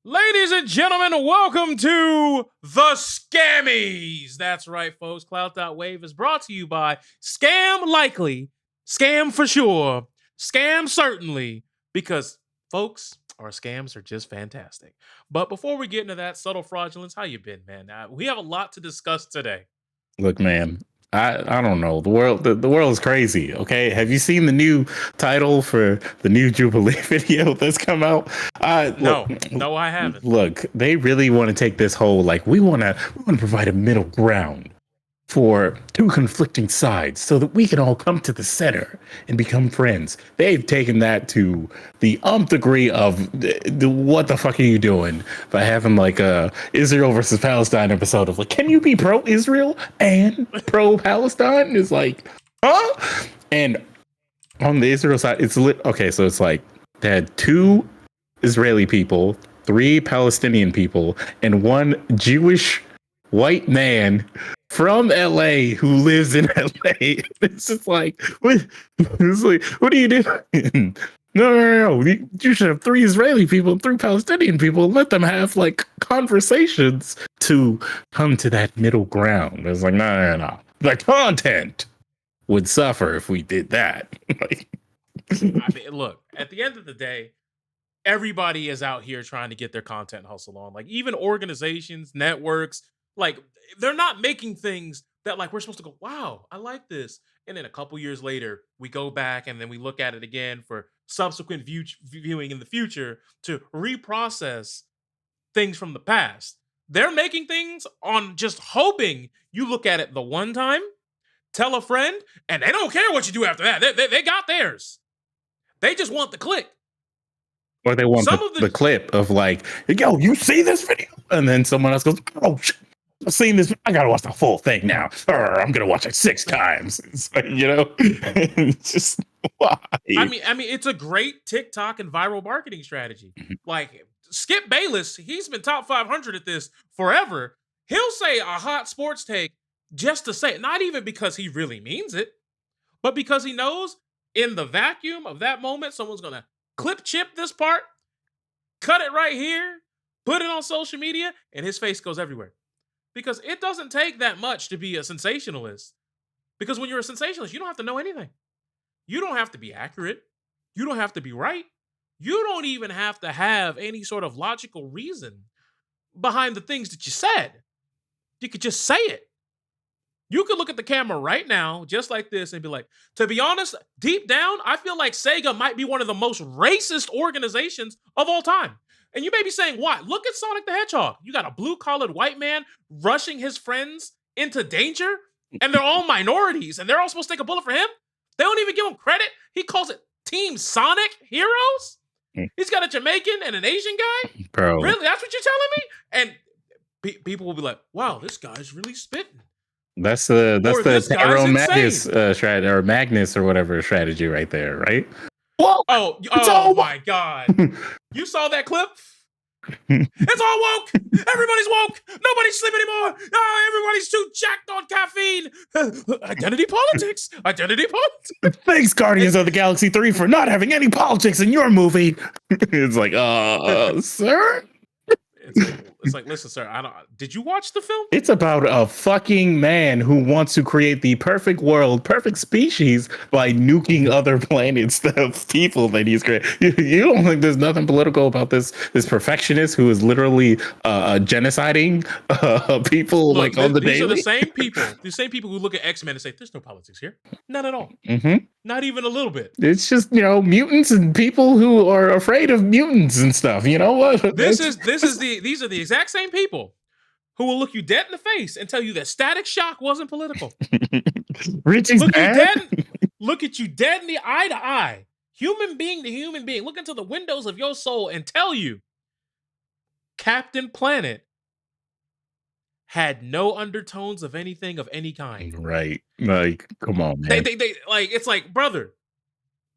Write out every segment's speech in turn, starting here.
Ladies and gentlemen, welcome to the Scammies. That's right, folks. Clout.Wav is brought to you by Scam Likely, Scam for Sure, Scam Certainly, because, folks, our scams are just fantastic. But before we get into that, subtle fraudulence, how you been, man? We have a lot to discuss today. Look, man, I don't know. The world is crazy. Okay, have you seen the new title for the new Jubilee video that's come out? No, I haven't. Look, they really want to take this whole we want to provide a middle ground for two conflicting sides so that we can all come to the center and become friends. They've taken that to the nth degree of what the fuck are you doing by having a Israel versus Palestine episode of can you be pro-Israel and pro-Palestine? Is huh? And on the Israel side, okay, so it's they had two Israeli people, three Palestinian people, and one Jewish white man from LA who lives in LA. It's just what are you doing? No. You should have three Israeli people and three Palestinian people and let them have conversations to come to that middle ground. It's no. The content would suffer if we did that. I mean, look, at the end of the day, everybody is out here trying to get their content hustle on. Even organizations, networks, they're not making things that we're supposed to go, wow, I like this. And then a couple years later, we go back and then we look at it again for subsequent viewing in the future to reprocess things from the past. They're making things on just hoping you look at it the one time, tell a friend, and they don't care what you do after that. They got theirs. They just want the click. Or they want the clip of yo, you see this video? And then someone else goes, oh, shit. I've seen this. I gotta watch the full thing now. I'm gonna watch it 6 times. It's it's just why? I mean, it's a great TikTok and viral marketing strategy. Skip Bayless, he's been top 500 at this forever. He'll say a hot sports take just to say it, not even because he really means it, but because he knows in the vacuum of that moment, someone's gonna chip this part, cut it right here, put it on social media, and his face goes everywhere. Because it doesn't take that much to be a sensationalist. Because when you're a sensationalist, you don't have to know anything. You don't have to be accurate. You don't have to be right. You don't even have to have any sort of logical reason behind the things that you said. You could just say it. You could look at the camera right now, just like this, and be like, to be honest, deep down, I feel like Sega might be one of the most racist organizations of all time. And you may be saying, why? Look at Sonic the Hedgehog. You got a blue-collared white man rushing his friends into danger, and they're all minorities, and they're all supposed to take a bullet for him? They don't even give him credit. He calls it Team Sonic Heroes? He's got a Jamaican and an Asian guy? Bro. Really? That's what you're telling me? And people will be like, wow, this guy's really spitting. That's the Tyrone Magnus strategy, or Magnus or whatever strategy right there, right? Whoa! Oh my God. You saw that clip? It's all woke! Everybody's woke! Nobody's sleep anymore! Everybody's too jacked on caffeine! Identity politics! Identity politics! Thanks, Guardians of the Galaxy 3, for not having any politics in your movie! It's sir? It's listen, sir, did you watch the film? It's about a fucking man who wants to create the perfect world, perfect species by nuking other planets of people that he's created. You don't think there's nothing political about this perfectionist who is literally genociding people on the daily? These are the same people who look at X-Men and say, there's no politics here. None at all. Mm-hmm. Not even a little bit. It's just, mutants and people who are afraid of mutants and stuff. You know what? These are the exact same people who will look you dead in the face and tell you that Static Shock wasn't political. Richie's look at you dead in the eye to eye, human being to human being, look into the windows of your soul and tell you Captain Planet had no undertones of anything of any kind. Right. Come on, man. They it's brother,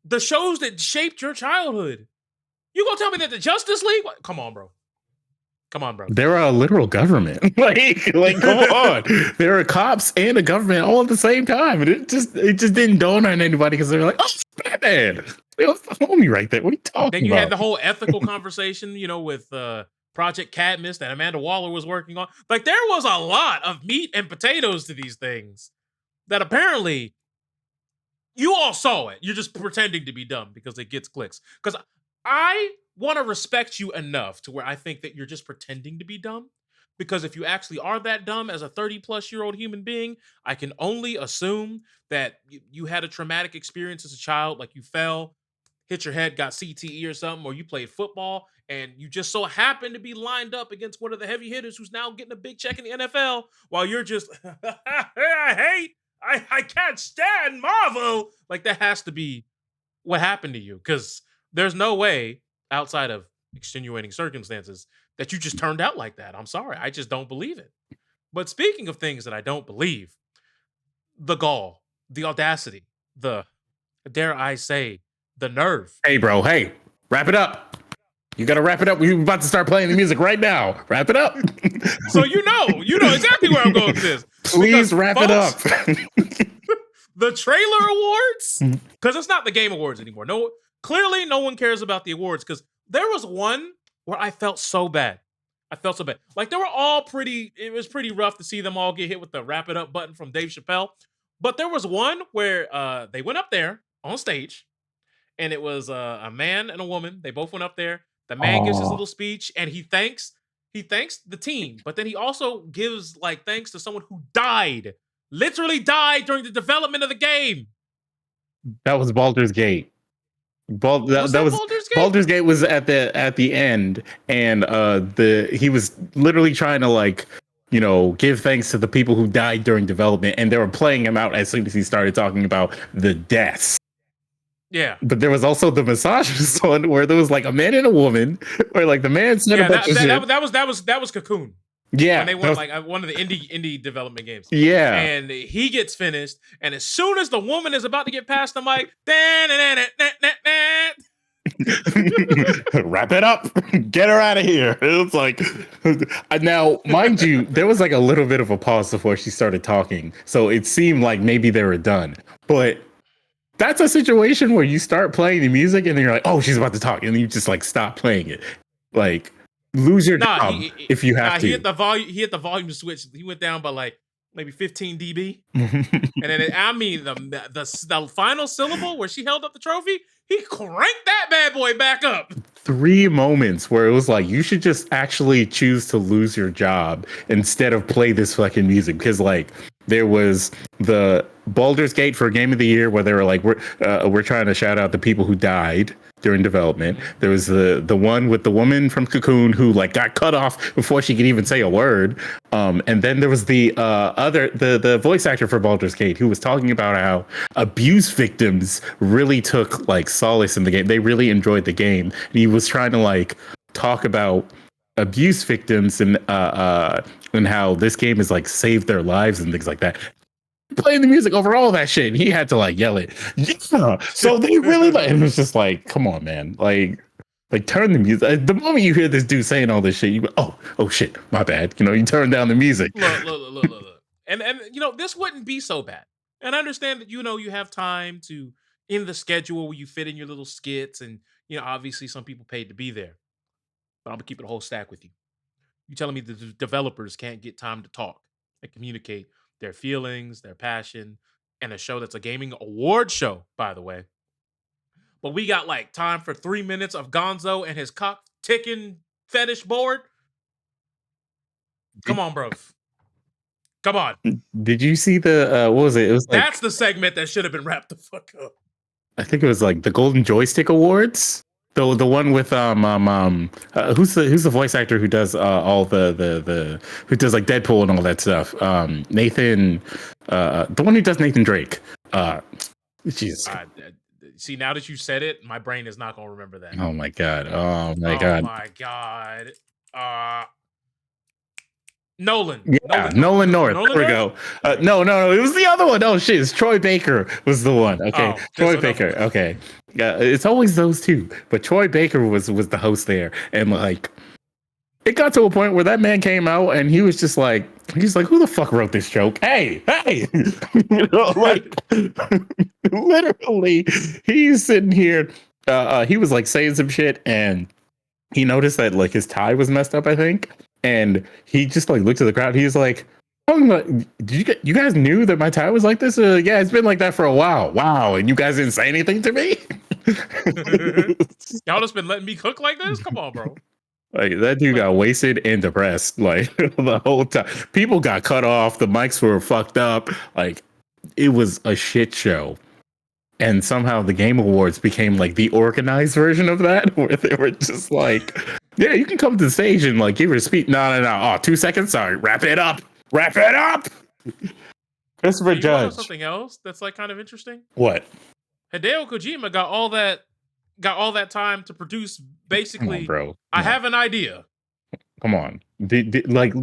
the shows that shaped your childhood. You gonna tell me that the Justice League? Come on, bro. They're a literal government. Come on. There are cops and a government all at the same time. And it just didn't dawn on anybody because they were like, oh, Batman. It was the homie right there. What are you talking about? Then you had the whole ethical conversation, with Project Cadmus that Amanda Waller was working on. Like there was a lot of meat and potatoes to these things that apparently you all saw it. You're just pretending to be dumb because it gets clicks. Because I want to respect you enough to where I think that you're just pretending to be dumb. Because if you actually are that dumb as a 30-plus-year-old human being, I can only assume that you had a traumatic experience as a child, like you fell, hit your head, got CTE or something, or you played football and you just so happened to be lined up against one of the heavy hitters who's now getting a big check in the NFL while you're just, I can't stand Marvel. Like that has to be what happened to you because there's no way outside of extenuating circumstances that you just turned out like that. I'm sorry. I just don't believe it. But speaking of things that I don't believe, the gall, the audacity, the, dare I say, the nerve. Hey, bro. Hey, wrap it up. You got to wrap it up. We're about to start playing the music right now. Wrap it up. So you know exactly where I'm going with this. Please wrap it up. The trailer awards, because it's not the game awards anymore. No, clearly no one cares about the awards because there was one where I felt so bad. Like they were all pretty, it was pretty rough to see them all get hit with the wrap it up button from Dave Chappelle. But there was one where they went up there on stage and it was a man and a woman. They both went up there. The man gives his little speech and he thanks the team, but then he also gives like thanks to someone who died, literally died during the development of the game. That was Baldur's Gate. Was Baldur's Gate? Baldur's Gate was at the end, and he was literally trying to like, give thanks to the people who died during development, and they were playing him out as soon as he started talking about the deaths. Yeah, but there was also the misogynist one where there was like a man and a woman, where like the man said a bunch of shit. That was Cocoon. Yeah, when they won like one of the indie development games. Yeah, and he gets finished, and as soon as the woman is about to get past the mic, wrap it up, get her out of here. It was like, now, mind you, there was like a little bit of a pause before she started talking, so it seemed like maybe they were done. But that's a situation where you start playing the music and then you're like, oh, she's about to talk, and then you just like stop playing it, like. Lose your job if you have to. He hit the volume switch. He went down by like maybe 15 dB. And then the final syllable where she held up the trophy, he cranked that bad boy back up. 3 moments where it was like you should just actually choose to lose your job instead of play this fucking music, because like there was the Baldur's Gate for Game of the Year where they were like we're trying to shout out the people who died during development. There was the one with the woman from Cocoon who like got cut off before she could even say a word. And then there was the the voice actor for Baldur's Gate who was talking about how abuse victims really took like solace in the game. They really enjoyed the game. And he was trying to like talk about abuse victims and how this game has like saved their lives and things like that. Playing the music over all that shit, and he had to like yell it. Yeah. So they really like, and it was just like, come on, man, like turn the music. The moment you hear this dude saying all this shit, you go, oh shit, my bad. You turn down the music. Look. And this wouldn't be so bad. And I understand that you have time to in the schedule where you fit in your little skits, and obviously some people paid to be there. But I'm gonna keep it a whole stack with you. You telling me the developers can't get time to talk and communicate their feelings, their passion, and a show that's a gaming award show, by the way. But we got like time for 3 minutes of Gonzo and his cock ticking fetish board. Come on, bro. Come on. Did you see the what was it? It was like, that's the segment that should have been wrapped the fuck up. I think it was like the Golden Joystick Awards. The one with who's the voice actor who does all the who does like Deadpool and all that stuff? Nathan, the one who does Nathan Drake. Jesus. See, now that you said it, my brain is not gonna remember that. Oh my god. Nolan. Yeah, Nolan North. There we go. No. It was the other one. Oh shit, it's Troy Baker was the one. Okay, Troy Baker. Okay, it's always those two, but Troy Baker was the host there, and like it got to a point where that man came out and he was just like, who the fuck wrote this joke? Hey, like literally, he's sitting here. He was like saying some shit and. he noticed that like his tie was messed up, I think, and he just like looked at the crowd. He's like, "Oh, did you guys knew that my tie was like this? Yeah, it's been like that for a while. Wow, and you guys didn't say anything to me." Y'all just been letting me cook like this? Come on, bro. Like that dude Like, got wasted and depressed like the whole time. People got cut off. The mics were fucked up. Like it was a shit show. And somehow the Game Awards became like the organized version of that, where they were just like, "Yeah, you can come to the stage and like give your speech." No. Oh, 2 seconds. Sorry, wrap it up. Wrap it up. Christopher you want to know Judge. something else that's like kind of interesting? What? Hideo Kojima got all that time to produce Come on, basically. bro. I have an idea. Come on. Like,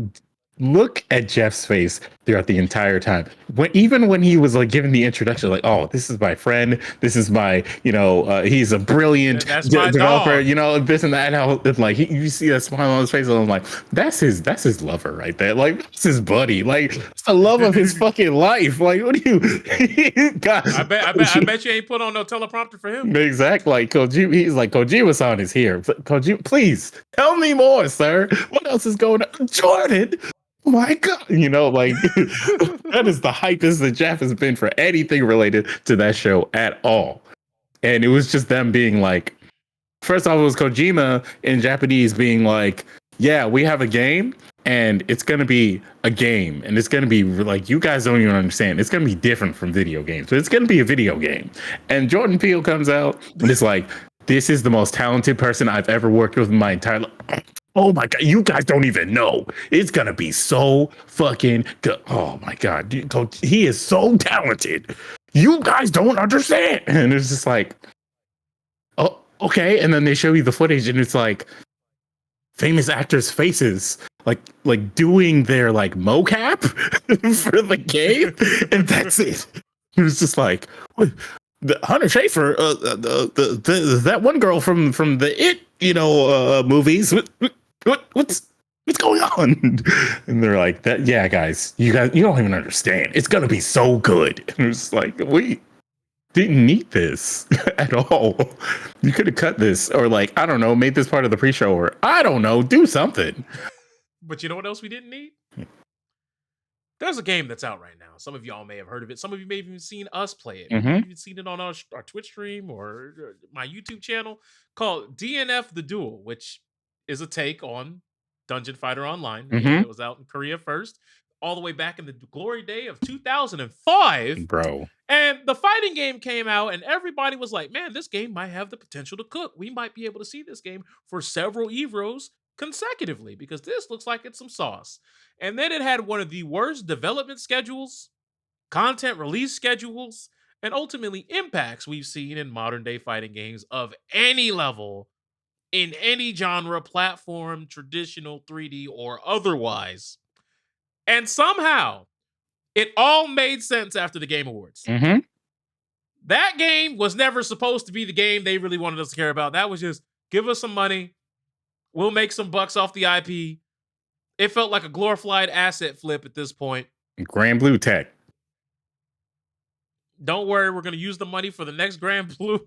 look at Jeff's face throughout the entire time. Even when he was like giving the introduction, like, "Oh, this is my friend. This is my, he's a brilliant That's my developer. dog. You know, this and that." And how, like, you see that smile on his face, and I'm like, that's his lover right there. Like, that's his buddy. Like, it's the love of his fucking life. Like, what do you, guys? I bet you ain't put on no teleprompter for him. Exactly. Like Kojima, he's like, Kojima-san is here. Kojima, please tell me more, sir. What else is going on? Jordan, oh my God. Like that is the hypest that Jeff has been for anything related to that show at all. And it was just them being like, first off, it was Kojima in Japanese being like, "Yeah, we have a game and it's going to be a game and it's going to be like, you guys don't even understand. It's going to be different from video games, but it's going to be a video game." And Jordan Peele comes out and it's like, "This is the most talented person I've ever worked with in my entire life." Oh my God, you guys don't even know. It's going to be so fucking good. Oh my God, he is so talented. You guys don't understand. And it's just like, oh, okay. And then they show you the footage and it's like famous actors' faces like doing their like mocap for the game, and that's it. It was just like, what? The Hunter Schafer, that one girl from the It movies. What's going on? And they're like, "That, yeah, guys, you don't even understand. It's gonna be so good." And it was like, we didn't need this at all. You could have cut this, or like, I don't know, made this part of the pre-show, or I don't know, do something. But you know what else we didn't need? There's a game that's out right now. Some of y'all may have heard of it. Some of you may have even seen us play it. Maybe you've even seen it on our Twitch stream or my YouTube channel called DNF The Duel, which is a take on Dungeon Fighter Online, the game that was out in Korea first, all the way back in the glory day of 2005. Bro. And the fighting game came out, and everybody was like, "Man, this game might have the potential to cook. We might be able to see this game for several Evros consecutively because this looks like it's some sauce." And then it had one of the worst development schedules, content release schedules, and ultimately impacts we've seen in modern day fighting games of any level, in any genre, platform, traditional, 3D, or otherwise. And somehow, it all made sense after the Game Awards. That game was never supposed to be the game they really wanted us to care about. That was just, give us some money. We'll make some bucks off the IP. It felt like a glorified asset flip at this point. Grand Blue Tech. Don't worry, we're going to use the money for the next Grand Blue.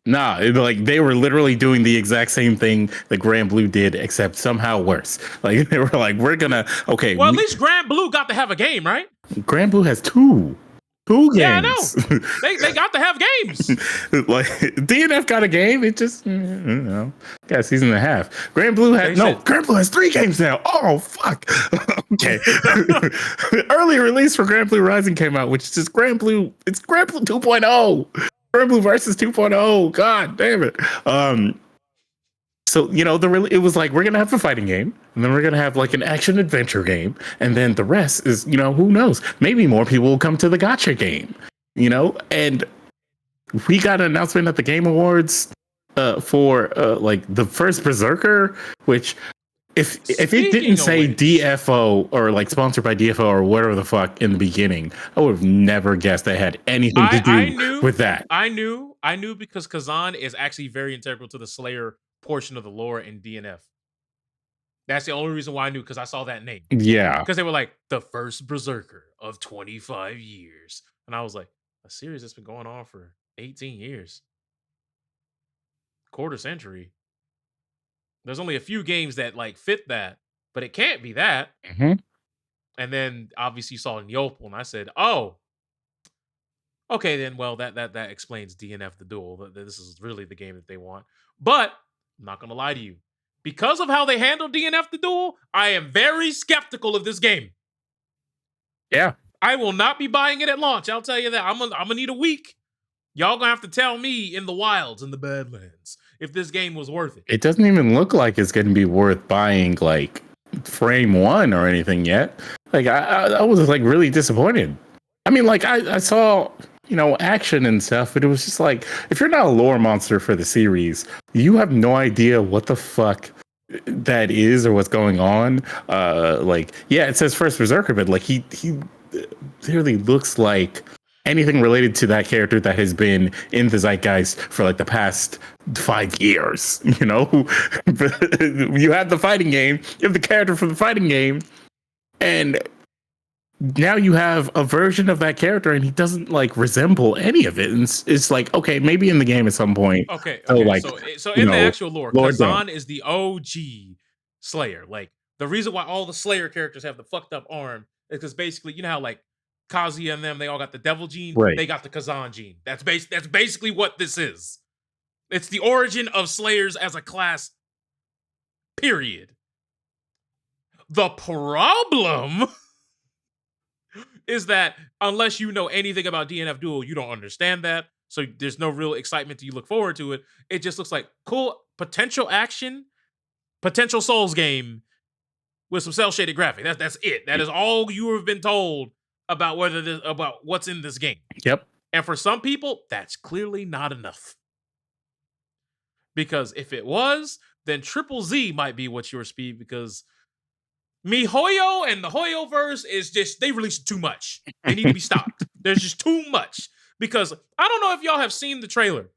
Nah, like they were literally doing the exact same thing that Grand Blue did, except somehow worse. Like they were like, "We're gonna Well, at least Grand Blue got to have a game, right? Grand Blue has two games. Yeah, I know. They got to have games. Like DNF got a game. It just got a season and a half. Grand Blue Grand Blue has 3 games now. Oh fuck. Okay. Early release for Grand Blue Rising came out, which is just Grand Blue. It's Grand Blue 2.0. Grand Blue versus 2.0. God damn it. So it was like, we're gonna have a fighting game, and then we're gonna have like an action adventure game, and then the rest is who knows, maybe more people will come to the gacha game, and we got an announcement at the Game Awards for like the first Berserker, which if it didn't say DFO or like sponsored by DFO or whatever the fuck in the beginning, I would have never guessed they had anything to do with that. I knew because Kazan is actually very integral to the Slayer portion of the lore in DNF. That's the only reason why I knew, because I saw that name. Yeah. Because they were like, the first Berserker of 25 years. And I was like, a series that's been going on for 18 years. Quarter century. There's only a few games that like fit that, but it can't be that. Mhm. And then obviously you saw Yopal, and I said, "Oh, okay, then well that explains DNF the Duel. This is really the game that they want." But I'm not gonna lie to you. Because of how they handle DNF the Duel, I am very skeptical of this game. Yeah. I will not be buying it at launch. I'll tell you that. I'm gonna need a week. Y'all gonna have to tell me in the wilds, in the Badlands, if this game was worth it. It doesn't even look like it's going to be worth buying like frame one or anything yet. Like I was like really disappointed. I mean, like I saw, you know, action and stuff, but it was just like, if you're not a lore monster for the series, you have no idea what the fuck that is or what's going on. Like, yeah, it says first berserker, but like he clearly looks like anything related to that character that has been in the zeitgeist for like the past 5 years. You know, you have the fighting game, you have the character from the fighting game, and now you have a version of that character and he doesn't like resemble any of it. And it's like, okay, maybe in the game at some point. Okay, So okay. like, So you in the know, actual lore, Lord don't. Kazan is the OG Slayer. Like the reason why all the Slayer characters have the fucked up arm is because basically, you know how like Kazuya and them, they all got the devil gene, Right. they got the Kazan gene. That's basically what this is. It's the origin of Slayers as a class. Period. The problem is that unless you know anything about DNF Duel, you don't understand that. So there's no real excitement to you look forward to it. It just looks like cool potential action, potential Souls game with some cell shaded graphic. That's it. That is all you have been told about about what's in this game. Yep. And for some people, that's clearly not enough. Because if it was, then Triple Z might be what's your speed, because MiHoYo and the Hoyo verse is just, they released too much. They need to be stopped. There's just too much. Because I don't know if y'all have seen the trailer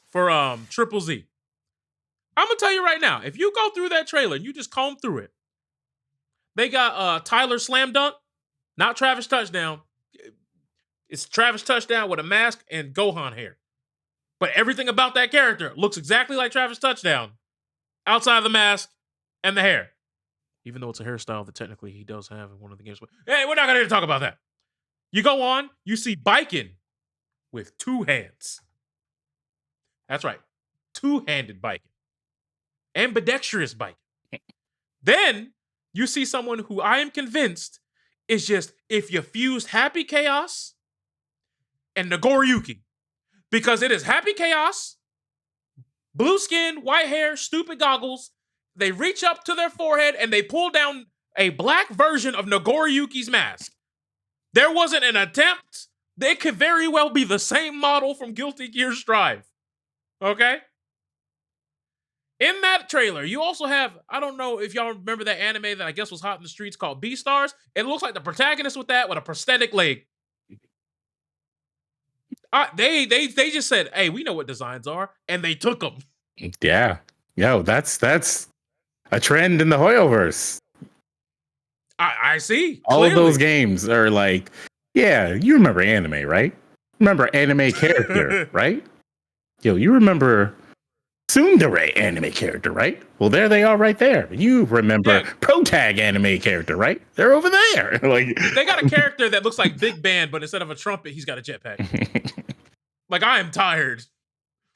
for Triple Z. I'm gonna tell you right now, if you go through that trailer and you just comb through it, they got Tyler Slam Dunk, not Travis Touchdown. It's Travis Touchdown with a mask and Gohan hair. But everything about that character looks exactly like Travis Touchdown, outside of the mask and the hair. Even though it's a hairstyle that technically he does have in one of the games. Hey, we're not going to talk about that. You go on, you see Biken with 2 hands. That's right. 2-handed Biken. Ambidextrous Biken. Then you see someone who I am convinced is just, if you fused Happy Chaos and Nagoriyuki, because it is Happy Chaos, blue skin, white hair, stupid goggles. They reach up to their forehead and they pull down a black version of Nagoriyuki's mask. There wasn't an attempt. They could very well be the same model from Guilty Gear Strive. Okay? In that trailer, you also have, I don't know if y'all remember that anime that I guess was hot in the streets called Beastars. It looks like the protagonist with that with a prosthetic leg. They just said, hey, we know what designs are, and they took them. Yeah. Yo, that's a trend in the Hoyoverse. I see. All Clearly. of those games are like, yeah, you remember anime, right? Remember anime character, right? Yo, you remember Tsundere anime character, right? Well, there they are right there. You remember Protag anime character, right? They're over there. Like, they got a character that looks like Big Band, but instead of a trumpet, he's got a jetpack. Like, I am tired.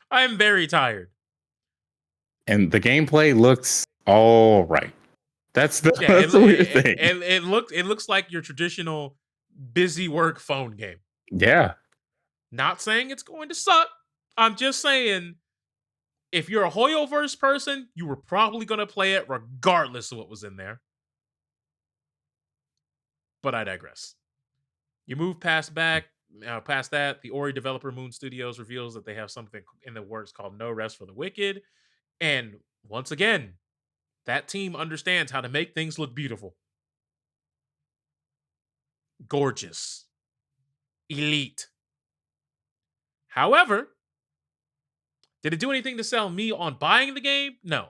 I am very tired. And the gameplay looks all right. That's the weird thing. And it looks like your traditional busy work phone game. Yeah. Not saying it's going to suck. I'm just saying, if you're a Hoyoverse person, you were probably going to play it regardless of what was in there. But I digress. You move past that, the Ori developer Moon Studios reveals that they have something in the works called No Rest for the Wicked. And once again, that team understands how to make things look beautiful. Gorgeous. Elite. However, did it do anything to sell me on buying the game? No.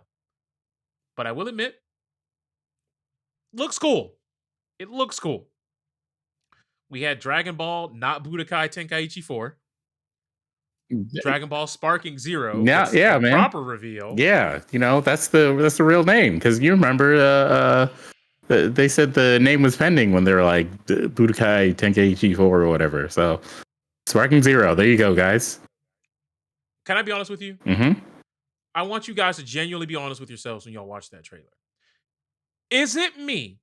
But I will admit, looks cool. It looks cool. We had Dragon Ball, not Budokai Tenkaichi 4. Dragon Ball Sparking Zero. Yeah, It's yeah, the man. proper reveal. Yeah, that's the real name, because you remember they said the name was pending when they were like Budokai Tenkaichi 4 or whatever. So Sparking Zero. There you go, guys. Can I be honest with you? Mm-hmm. I want you guys to genuinely be honest with yourselves when y'all watch that trailer. Is it me?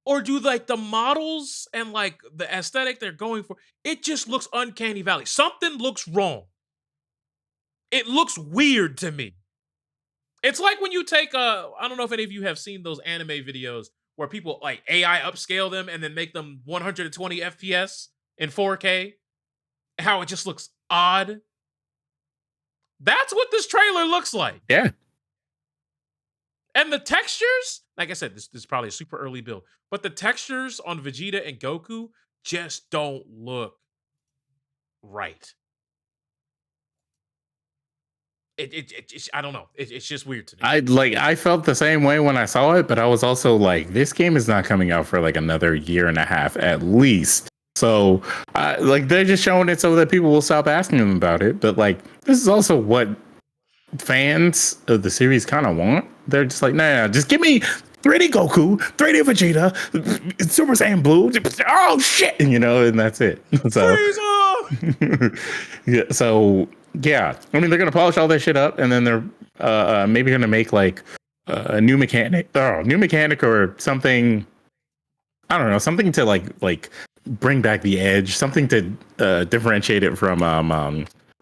Or do like the models and like the aesthetic they're going for, it just looks uncanny valley. Something looks wrong. It looks weird to me. It's like when you take I don't know if any of you have seen those anime videos where people like AI upscale them and then make them 120 FPS in 4K. How it just looks odd. That's what this trailer looks like. Yeah. And the textures, like I said, this is probably a super early build, but the textures on Vegeta and Goku just don't look right. I don't know. It's just weird to me. I felt the same way when I saw it, but I was also like, this game is not coming out for like another year and a half at least. So like they're just showing it so that people will stop asking them about it. But like this is also what fans of the series kind of want. They're just like, nah, just give me 3D Goku, 3D Vegeta, Super Saiyan Blue. Oh shit, and that's it. So yeah, so yeah, I mean they're gonna polish all that shit up, and then they're maybe gonna make like a new mechanic or something. I don't know, something to like bring back the edge, something to differentiate it from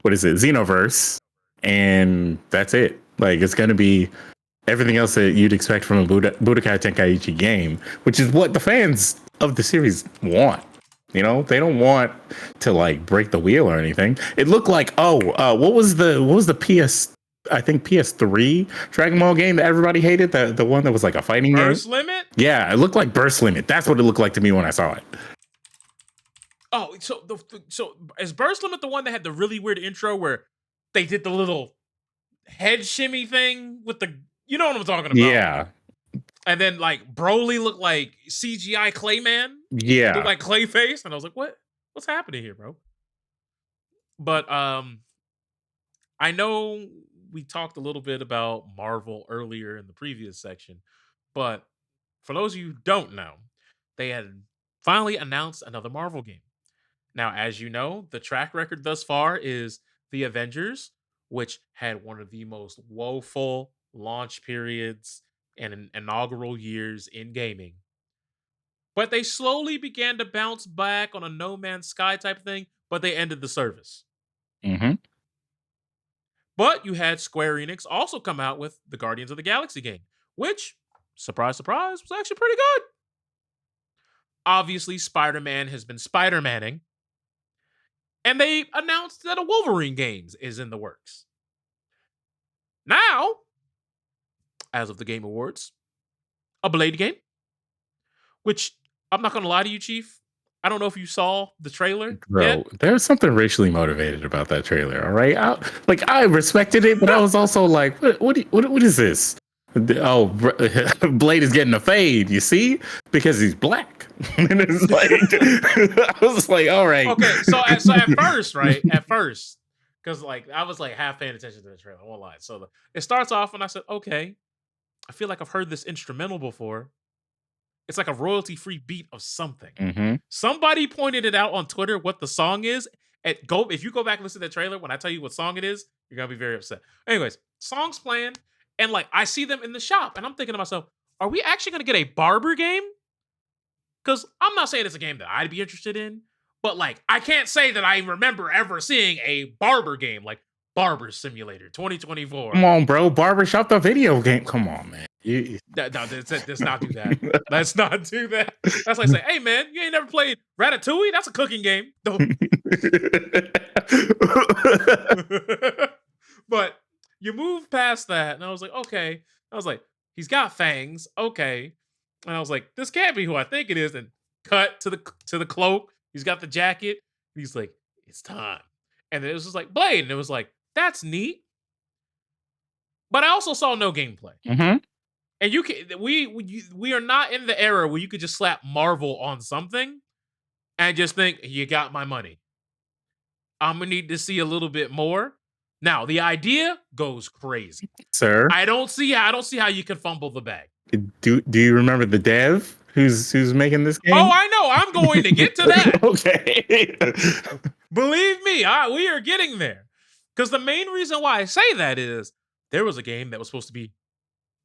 what is it, Xenoverse, and that's it. Like it's gonna be everything else that you'd expect from a Budokai Tenkaichi game, which is what the fans of the series want. They don't want to like break the wheel or anything. It looked like what was the PS, I think PS3 Dragon Ball game that everybody hated, the one that was like a fighting Burst game. Limit? Yeah, it looked like Burst Limit. That's what it looked like to me when I saw it. Oh, so is Burst Limit the one that had the really weird intro where they did the little head shimmy thing with the, you know what I'm talking about? Yeah. And then like Broly looked like CGI Clayman. Yeah. Looked like Clayface, and I was like, what's happening here, bro? But I know we talked a little bit about Marvel earlier in the previous section, but for those of you who don't know, they had finally announced another Marvel game. Now, as you know, the track record thus far is The Avengers, which had one of the most woeful launch periods and inaugural years in gaming. But they slowly began to bounce back on a No Man's Sky type thing, but they ended the service. Mm-hmm. But you had Square Enix also come out with the Guardians of the Galaxy game, which, surprise, surprise, was actually pretty good. Obviously, Spider-Man has been Spider-Manning, and they announced that a Wolverine game is in the works. Now, as of the Game Awards, a Blade game, which I'm not going to lie to you, Chief. I don't know if you saw the trailer. Bro, yet. There's something racially motivated about that trailer. All right, I respected it, but I was also like, what is this? Oh, Blade is getting a fade. You see, because he's black. And it's like, I was like, all right. Okay, so at first, right? At first, because like I was like half paying attention to the trailer. I won't lie. So it starts off, and I said, okay, I feel like I've heard this instrumental before. It's like a royalty-free beat of something. Mm-hmm. Somebody pointed it out on Twitter what the song is. If you go back and listen to the trailer, when I tell you what song it is, you're gonna be very upset. Anyways, song's playing, and like I see them in the shop, and I'm thinking to myself, are we actually gonna get a Barber game? Because I'm not saying it's a game that I'd be interested in, but like I can't say that I remember ever seeing a Barber game like Barber Simulator 2024. Come on, bro. Barbershop the video game. Come on, man. No, let's not do that. Let's not do that. That's like saying, hey man, you ain't never played Ratatouille? That's a cooking game. But you move past that, and I was like, okay. I was like, he's got fangs, okay. And I was like, this can't be who I think it is. And cut to the cloak. He's got the jacket. He's like, it's time. And then it was just like Blade, and it was like, that's neat. But I also saw no gameplay. Mm-hmm. And we are not in the era where you could just slap Marvel on something and just think, you got my money. I'm gonna need to see a little bit more. Now, the idea goes crazy. Sir, I don't see how you can fumble the bag. do you remember the dev who's making this Oh, game? I know. I'm going to get to that. Okay. Believe me, we are getting there. Because the main reason why I say that is there was a game that was supposed to be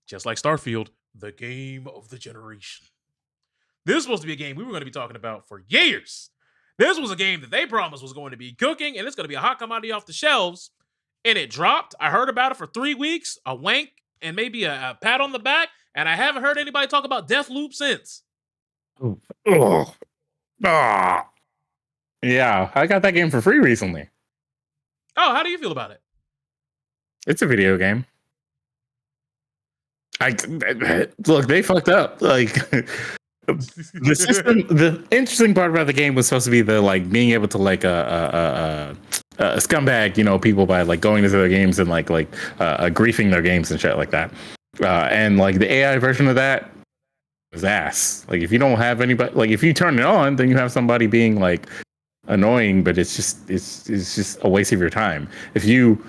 just like Starfield, the game of the generation. This was supposed to be a game we were going to be talking about for years. This was a game that they promised was going to be cooking, and it's going to be a hot commodity off the shelves. And it dropped. I heard about it for 3 weeks, a wank, and maybe a pat on the back. And I haven't heard anybody talk about Deathloop since. Oh, ah. Yeah, I got that game for free recently. Oh, how do you feel about it? It's a video game. Look, they fucked up. Like the system. The interesting part about the game was supposed to be the like being able to like a scumbag, people by like going into their games and like griefing their games and shit like that. And like the AI version of that was ass. Like if you don't have anybody, like if you turn it on, then you have somebody being like annoying, but it's just a waste of your time. If you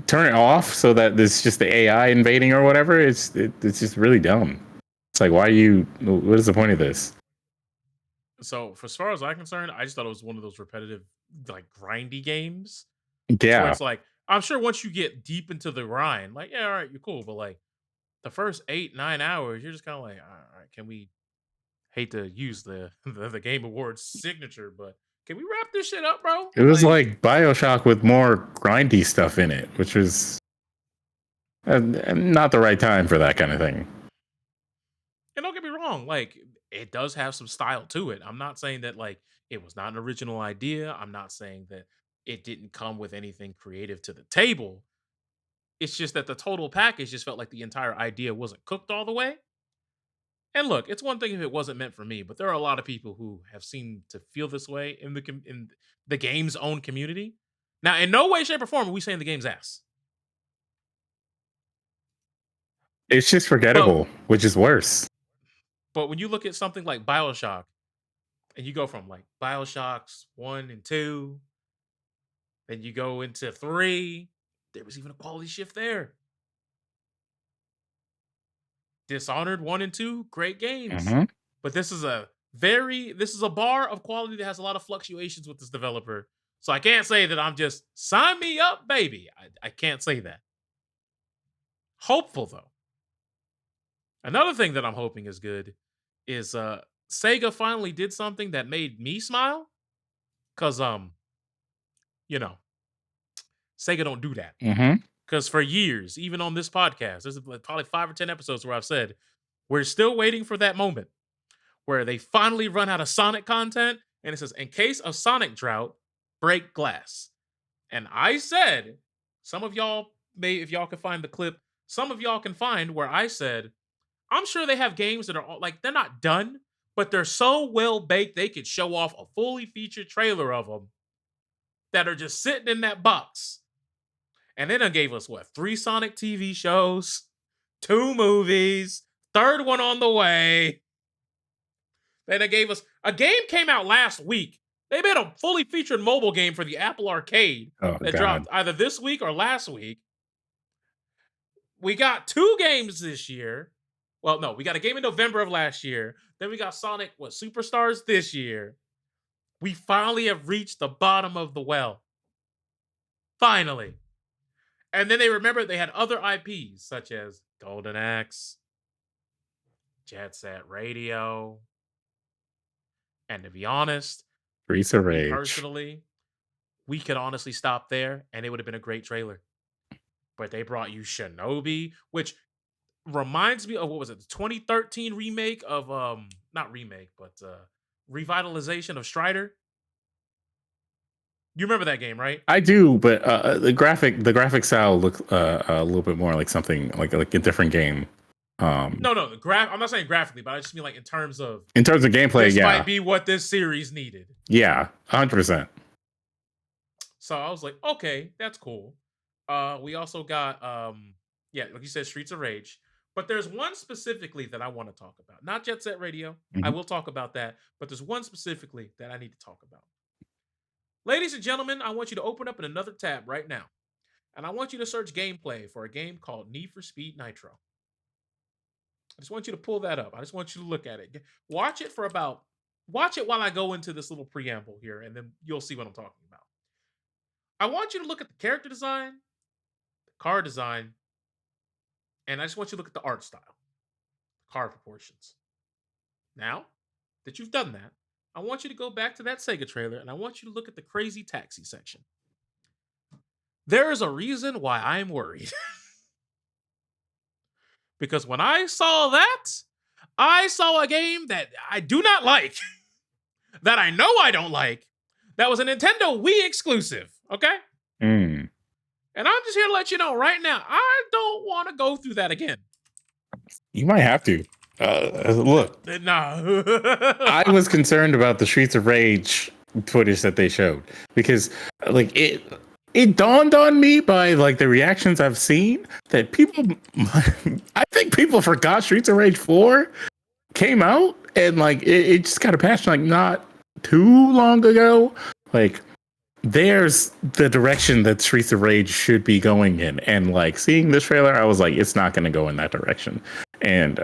turn it off so that there's just the AI invading or whatever, it's just really dumb. It's like, what is the point of this? So, for as far as I'm concerned, I just thought it was one of those repetitive, like grindy games where Yeah, it's like, I'm sure once you get deep into the grind, like, yeah, all right, you're cool. But like the first 8, 9 hours, you're just kind of like, all right, can we hate to use the Game Awards signature, but can we wrap this shit up, bro? it was like BioShock with more grindy stuff in it, which was not the right time for that kind of thing. And don't get me wrong, like it does have some style to it. I'm not saying that like it was not an original idea. I'm not saying that it didn't come with anything creative to the table. It's just that the total package just felt like the entire idea wasn't cooked all the way. And look, it's one thing if it wasn't meant for me, but there are a lot of people who have seemed to feel this way in the game's own community. Now, in no way, shape, or form are we saying the game's ass. It's just But forgettable, which is worse. but when you look at something like BioShock, and you go from like BioShocks 1 and 2, then you go into 3, there was even a quality shift there. Dishonored 1 and 2, great games. Mm-hmm. But this is a bar of quality that has a lot of fluctuations with this developer. So I can't say that I'm just sign me up, baby. I can't say that. Hopeful though. Another thing that I'm hoping is good is Sega finally did something that made me smile. Cause you know, Sega don't do that. Mm-hmm. Because for years, even on this podcast, there's probably 5 or 10 episodes where I've said, we're still waiting for that moment where they finally run out of Sonic content. And it says, in case of Sonic drought, break glass. And I said, some of y'all may, if y'all can find the clip, some of y'all can find where I said, I'm sure they have games that are like, they're not done, but they're so well baked, they could show off a fully featured trailer of them that are just sitting in that box. And they done gave us what, 3 Sonic TV shows, 2 movies, third one on the way. Then they gave us a game came out last week. They made a fully featured mobile game for the Apple Arcade Oh that God. dropped either this week or last week. We got 2 games this year. Well, no, we got a game in November of last year. Then we got Sonic Superstars this year. We finally have reached the bottom of the well. Finally. And then they remembered they had other IPs such as Golden Axe, Jet Set Radio. And to be honest, Streets of me Rage. personally, we could honestly stop there and it would have been a great trailer. But they brought you Shinobi, which reminds me of what was it, the 2013 remake of not remake, but revitalization of Strider. You remember that game, right? I do, but the graphic style look a little bit more like something like a different game. No, I'm not saying graphically, but I just mean like in terms of In terms of gameplay, this yeah, might be what this series needed. yeah, 100%. So I was like, okay, that's cool. We also got yeah, like you said, Streets of Rage. But there's one specifically that I want to talk about. Not Jet Set Radio. I Mhm. will talk about that, but there's one specifically that I need to talk about. Ladies and gentlemen, I want you to open up in another tab right now. And I want you to search gameplay for a game called Need for Speed Nitro. I just want you to pull that up. I just want you to look at it. Watch it while I go into this little preamble here, and then you'll see what I'm talking about. I want you to look at the character design, the car design, and I just want you to look at the art style, the car proportions. Now that you've done that, I want you to go back to that Sega trailer, and I want you to look at the crazy taxi section. There is a reason why I'm worried. Because when I saw that, I saw a game that I do not like, that I know I don't like, that was a Nintendo Wii exclusive, okay? Mm. And I'm just here to let you know right now, I don't want to go through that again. You might have to. Look, Nah. I was concerned about the Streets of Rage footage that they showed because, like, it dawned on me by like the reactions I've seen that people, I think people forgot Streets of Rage 4 came out and like it just got a patch like not too long ago. Like, there's the direction that Streets of Rage should be going in, and like seeing this trailer, I was like, it's not going to go in that direction, and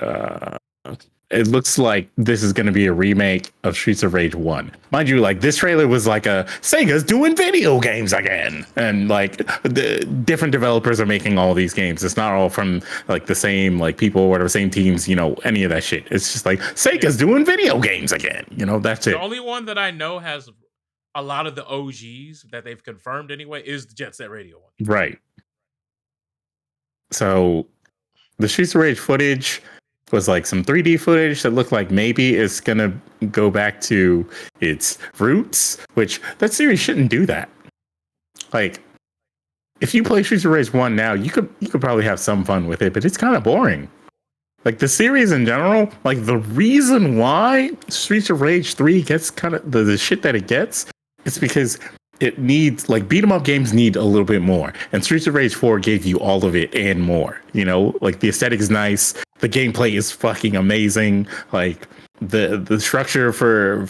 it looks like this is going to be a remake of Streets of Rage 1. Mind you, like this trailer was like a Sega's doing video games again, and like the different developers are making all these games. It's not all from like the same like people or whatever, same teams, you know, any of that shit. It's just like Sega's doing video games again. You know, that's it. The only one that I know has a lot of the OGs that they've confirmed anyway is the Jet Set Radio one. Right. So the Streets of Rage footage was like some 3D footage that looked like maybe it's gonna go back to its roots, which that series shouldn't do that. Like, if you play Streets of Rage 1 now, you could probably have some fun with it, but it's kind of boring. Like the series in general, like the reason why Streets of Rage 3 gets kind of the shit that it gets, it's because it needs, like, beat 'em up games need a little bit more, and Streets of Rage 4 gave you all of it and more. You know, like the aesthetic is nice, the gameplay is fucking amazing, like the structure for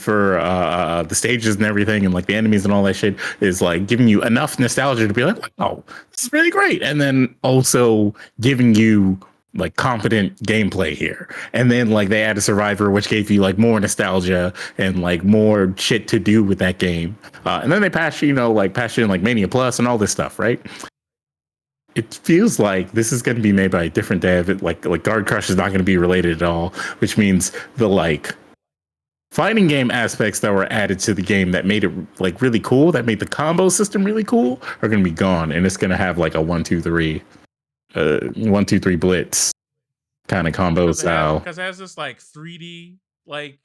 the stages and everything, and like the enemies and all that shit is like giving you enough nostalgia to be like, oh, this is really great, and then also giving you like competent gameplay here. And then like they added Survivor, which gave you like more nostalgia and like more shit to do with that game. And then they patched in like Mania Plus and all this stuff, right? It feels like this is going to be made by a different dev. Like Guard Crush is not going to be related at all, which means the like fighting game aspects that were added to the game that made it like really cool, that made the combo system really cool, are going to be gone, and it's going to have like a 1-2-3 blitz kind of combo style, because it has this like 3D like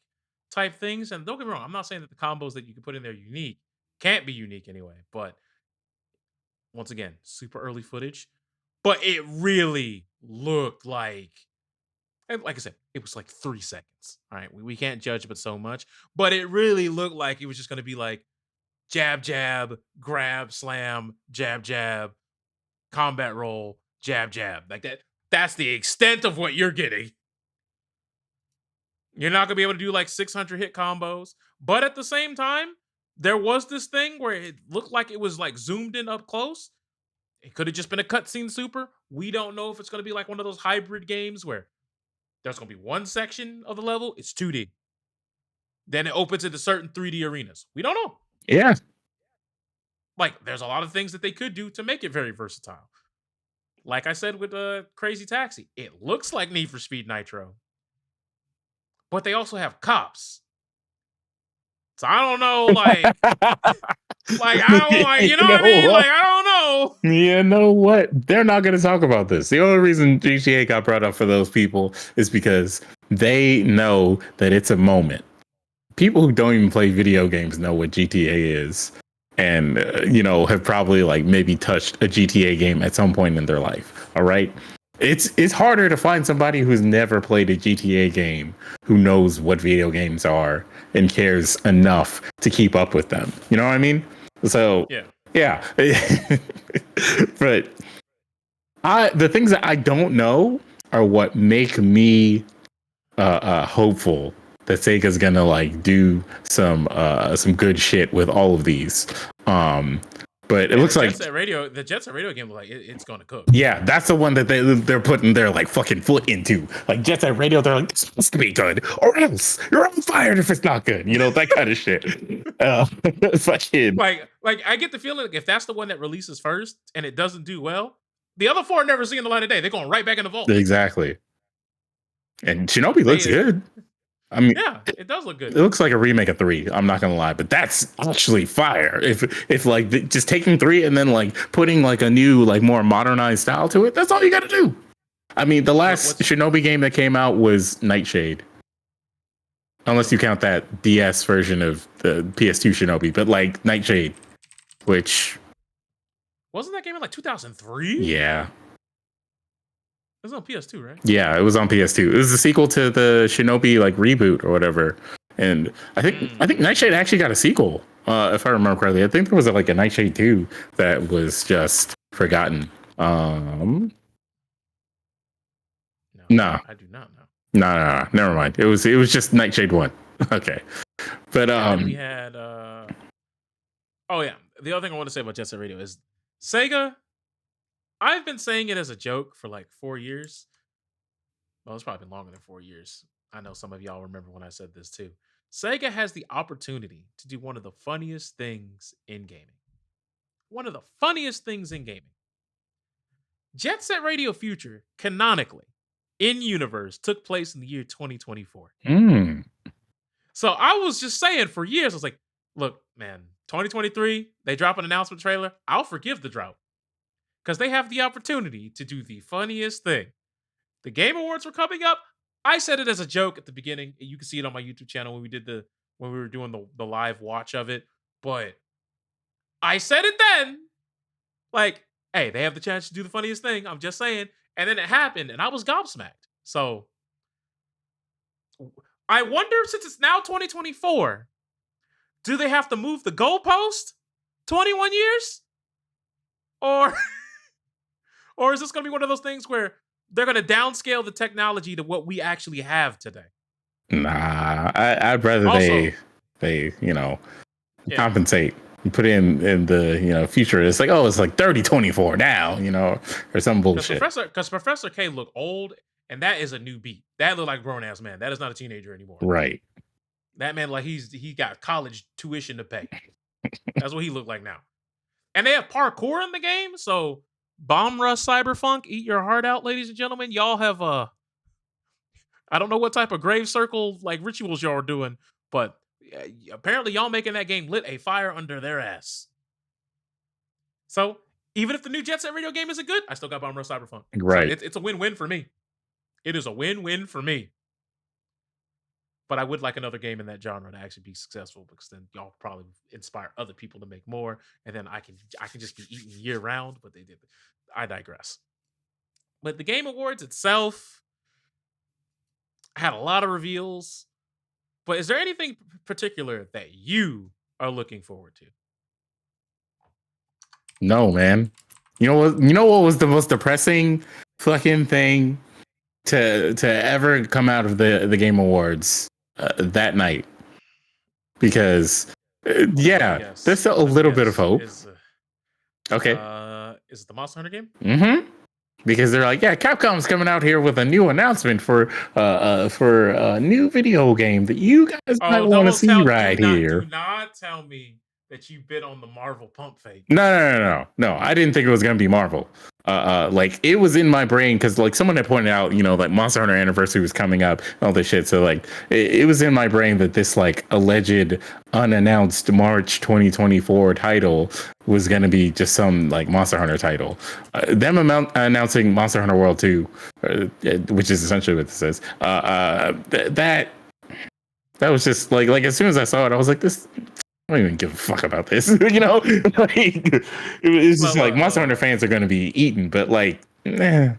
type things. And don't get me wrong, I'm not saying that the combos that you can put in there are unique, can't be unique anyway, but once again, super early footage, but it really looked like, and like I said, it was like 3 seconds. All right, we can't judge but so much, but it really looked like it was just going to be like jab, jab, grab, slam, jab, jab, combat roll, jab, jab, like that. That's the extent of what you're getting. You're not gonna be able to do like 600 hit combos, but at the same time, there was this thing where it looked like it was like zoomed in up close. It could have just been a cutscene super. We don't know if it's gonna be like one of those hybrid games where there's gonna be one section of the level, it's 2D. Then it opens into certain 3D arenas. We don't know. Yeah. Like, there's a lot of things that they could do to make it very versatile. Like I said with Crazy Taxi, it looks like Need for Speed Nitro, but they also have cops. So I don't know, like I don't like, you know what I mean? Like, I don't know. You know what? They're not going to talk about this. The only reason GTA got brought up for those people is because they know that it's a moment. People who don't even play video games know what GTA is, and have probably like maybe touched a GTA game at some point in their life. All right. It's harder to find somebody who's never played a GTA game who knows what video games are and cares enough to keep up with them. You know what I mean? So yeah. But the things that I don't know are what make me hopeful that Sega's gonna like do some good shit with all of these. But it looks like the Jet Set Radio game, like it's gonna cook. Yeah, that's the one that they're putting their like fucking foot into. Like Jet Set Radio, they're like, it's supposed to be good, or else you're on fire if it's not good. You know, that kind of shit. Fucking like I get the feeling like if that's the one that releases first and it doesn't do well, the other four are never seeing the light of day. They're going right back in the vault. Exactly. And Shinobi looks good. I mean, yeah, it does look good. It looks like a remake of 3. I'm not gonna lie, but that's actually fire. If like just taking 3 and then like putting like a new like more modernized style to it, that's all you got to do. I mean, the last Shinobi game that came out was Nightshade, unless you count that DS version of the PS2 Shinobi, but like Nightshade, which wasn't that game in like 2003? Yeah. It was on PS2, right? Yeah, it was on PS2. It was the sequel to the Shinobi like reboot or whatever. And I think Nightshade actually got a sequel, if I remember correctly. I think there was like a Nightshade 2 that was just forgotten. No, I do not know. No, never mind. It was just Nightshade 1. Okay, but we had oh yeah. The other thing I want to say about Jet Set Radio is Sega. I've been saying it as a joke for like 4 years. Well, it's probably been longer than 4 years. I know some of y'all remember when I said this too. Sega has the opportunity to do one of the funniest things in gaming. One of the funniest things in gaming. Jet Set Radio Future, canonically, in universe, took place in the year 2024. So I was just saying for years, I was like, look, man, 2023, they drop an announcement trailer. I'll forgive the drought. Because they have the opportunity to do the funniest thing. The Game Awards were coming up. I said it as a joke at the beginning. You can see it on my YouTube channel when we were doing the live watch of it. But I said it then. Like, hey, they have the chance to do the funniest thing. I'm just saying. And then it happened, and I was gobsmacked. So I wonder, since it's now 2024, do they have to move the goalpost 21 years? Or is this going to be one of those things where they're going to downscale the technology to what we actually have today? Nah, I'd rather also, they compensate. You put in the future. It's like, oh, it's like 3024 now, or some bullshit. Because Professor K looked old, and that is a new beat. That looked like a grown ass man. That is not a teenager anymore. Right. That man, like he got college tuition to pay. That's what he looked like now. And they have parkour in the game, so Bomb Rush Cyberfunk, eat your heart out, ladies and gentlemen. Y'all have I don't know what type of grave circle like rituals y'all are doing, but apparently y'all making that game lit a fire under their ass. So even if the new Jet Set Radio game isn't good, I still got Bomb Rush Cyberfunk. Right. So it's a win-win for me. It is a win-win for me. But I would like another game in that genre to actually be successful, because then y'all probably inspire other people to make more, and then I can just be eating year round. But they did. I digress. But the Game Awards itself had a lot of reveals. But is there anything particular that you are looking forward to? No, man. You know what was the most depressing fucking thing to ever come out of the Game Awards that night? Because there's still a little bit of hope. Okay. Is it the Monster Hunter game? Mm-hmm. Because they're like, yeah, Capcom's coming out here with a new announcement for a new video game that you guys might want to see here. Do not tell me that you bid on the Marvel pump fake. No. I didn't think it was gonna be Marvel. Like it was in my brain because like someone had pointed out, like Monster Hunter Anniversary was coming up and all this shit. So like it was in my brain that this like alleged unannounced March 2024 title was gonna be just some like Monster Hunter title. Them announcing Monster Hunter World 2, which is essentially what this is. That was just like as soon as I saw it, I was like, this. I don't even give a fuck about this, like it's just like Monster Hunter fans are going to be eaten, but like, and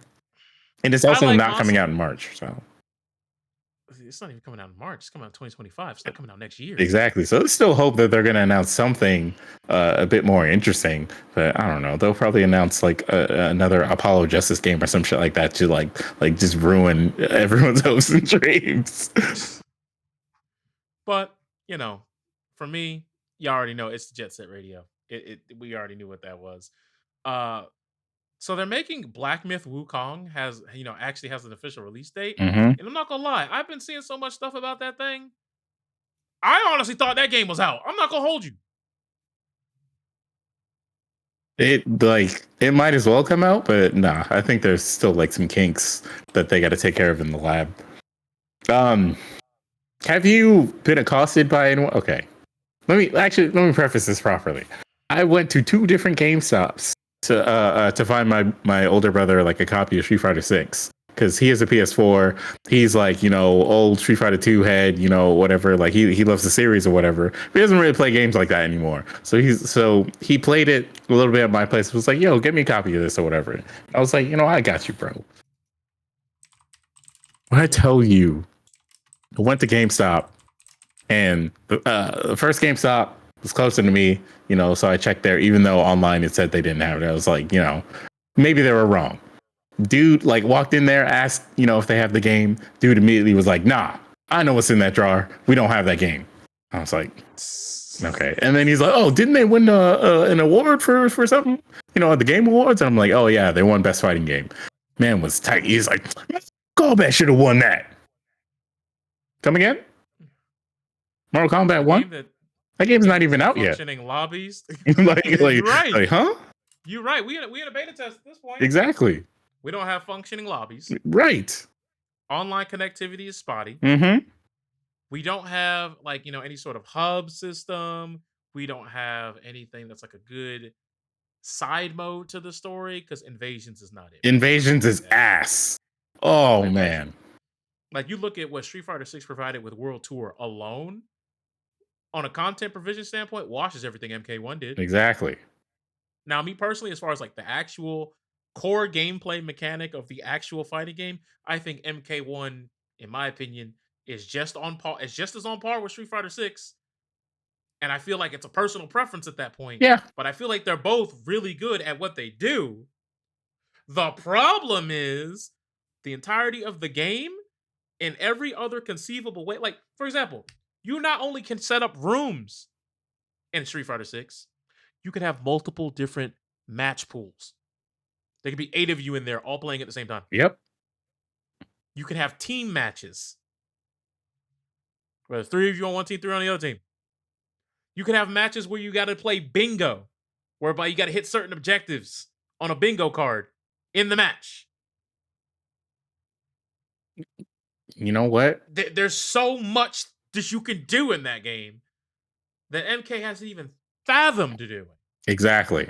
it's also not coming out in March, so it's not even coming out in March. It's coming out in 2025. It's not coming out next year. Exactly. So there's still hope that they're going to announce something a bit more interesting, but I don't know. They'll probably announce like another Apollo Justice game or some shit like that to like just ruin everyone's hopes and dreams. But for me, you already know it's the Jet Set Radio. We already knew what that was. So they're making Black Myth Wukong actually has an official release date. Mm-hmm. And I'm not gonna lie, I've been seeing so much stuff about that thing. I honestly thought that game was out. I'm not gonna hold you. It might as well come out, but nah, I think there's still like some kinks that they got to take care of in the lab. Have you been accosted by anyone? Okay, let me preface this properly. I went to 2 different GameStops to find my older brother like a copy of Street Fighter 6 because he has a PS4. He's like old Street Fighter 2 head, whatever. Like he loves the series or whatever. But he doesn't really play games like that anymore. So he played it a little bit at my place. Was like, yo, get me a copy of this or whatever. I was like, I got you, bro. When I tell you, I went to GameStop, and the first GameStop was closer to me, so I checked there, even though online it said they didn't have it. I was like, maybe they were wrong. Dude, like, walked in there, asked, if they have the game. Dude immediately was like, nah, I know what's in that drawer. We don't have that game. I was like, okay. And then he's like, oh, didn't they win an award for something? At the Game Awards? And I'm like, oh, yeah, they won Best Fighting Game. Man was tight. He's like, Kombat should have won that. Come again? Mortal Kombat 1? That game's not even out yet. Functioning lobbies. like, right. Like, huh? You're right. We in a beta test at this point. Exactly. We don't have functioning lobbies. Right. Online connectivity is spotty. Mm-hmm. We don't have any sort of hub system. We don't have anything that's like a good side mode to the story because Invasions is not it. Invasions is ass. Oh, man. Like, you look at what Street Fighter 6 provided with World Tour alone, on a content provision standpoint, washes everything MK1 did. Exactly. Now, me personally, as far as like the actual core gameplay mechanic of the actual fighting game, I think MK1, in my opinion, is just on par. It's just as on par with Street Fighter 6. And I feel like it's a personal preference at that point. Yeah. But I feel like they're both really good at what they do. The problem is the entirety of the game in every other conceivable way. Like, for example, you not only can set up rooms in Street Fighter 6, you can have multiple different match pools. There could be 8 of you in there all playing at the same time. Yep. You can have team matches. Where 3 of you on one team, 3 on the other team. You can have matches where you got to play bingo, whereby you got to hit certain objectives on a bingo card in the match. You know what? There's so much that you can do in that game that MK hasn't even fathomed to do. Exactly.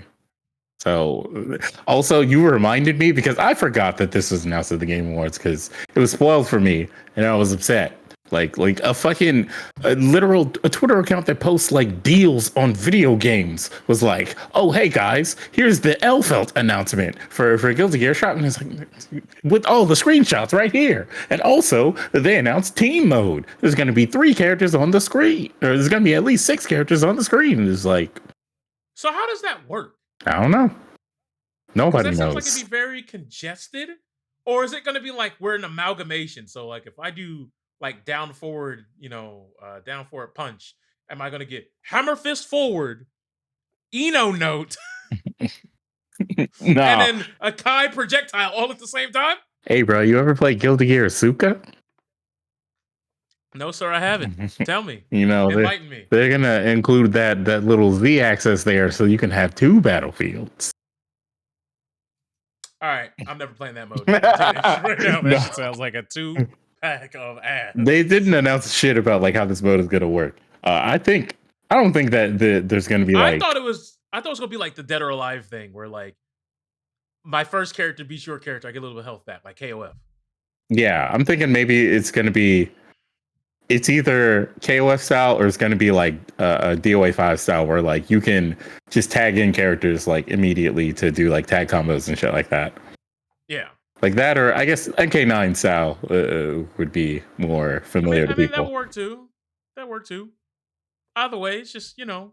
So, also, you reminded me because I forgot that this was announced at the Game Awards because it was spoiled for me and I was upset. Like a fucking a Twitter account that posts like deals on video games was like, oh, hey guys, here's the Elfelt announcement for Guilty Gear Shop. And it's like, with all the screenshots right here. And also, they announced team mode. There's going to be 3 characters on the screen, or there's going to be at least 6 characters on the screen. And it's like, so how does that work? I don't know. Nobody knows. That sounds like it'd be very congested. Or is it going to be like we're an amalgamation? So like if I do like down forward punch, am I going to get hammer fist forward, Eno note, no, and then a Kai projectile all at the same time? Hey, bro, you ever play Guilty Gear Asuka? No, sir, I haven't. Tell me. Enlighten me. They're going to include that little Z axis there so you can have 2 battlefields. All right, I'm never playing that mode. Right now, that shit sounds like a 2-pack of ass. They didn't announce shit about like how this mode is gonna work. I don't think that there's gonna be like. I thought it was gonna be like the Dead or Alive thing, where like my first character beats your character, I get a little bit of health back, like KOF. Yeah, I'm thinking maybe it's gonna be. It's either KOF style or it's gonna be like a DOA 5 style, where like you can just tag in characters like immediately to do like tag combos and shit like that. Yeah. Like that, or I guess MK9 style would be more familiar to people. That would work too. Either way, it's just, I don't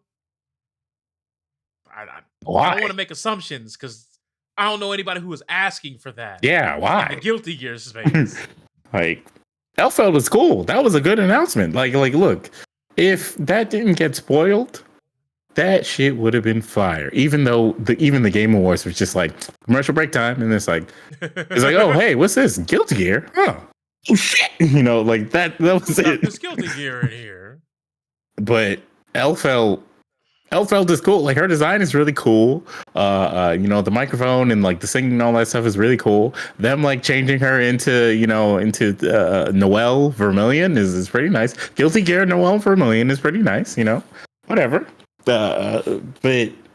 want to make assumptions because I don't know anybody who was asking for that. Yeah, why? In the Guilty Gear space. Like, Elfeld was cool. That was a good announcement. Like, look, if that didn't get spoiled, that shit would have been fire. Even though the Game Awards was just like commercial break time, and it's like, oh hey, what's this? Guilty Gear? Huh. Oh shit. Like that was Got it. this Guilty Gear in here. But Elfeld is cool. Like her design is really cool. The microphone and like the singing and all that stuff is really cool. Them like changing her into Noelle Vermillion is pretty nice. Guilty Gear Noelle Vermillion is pretty nice. Whatever. But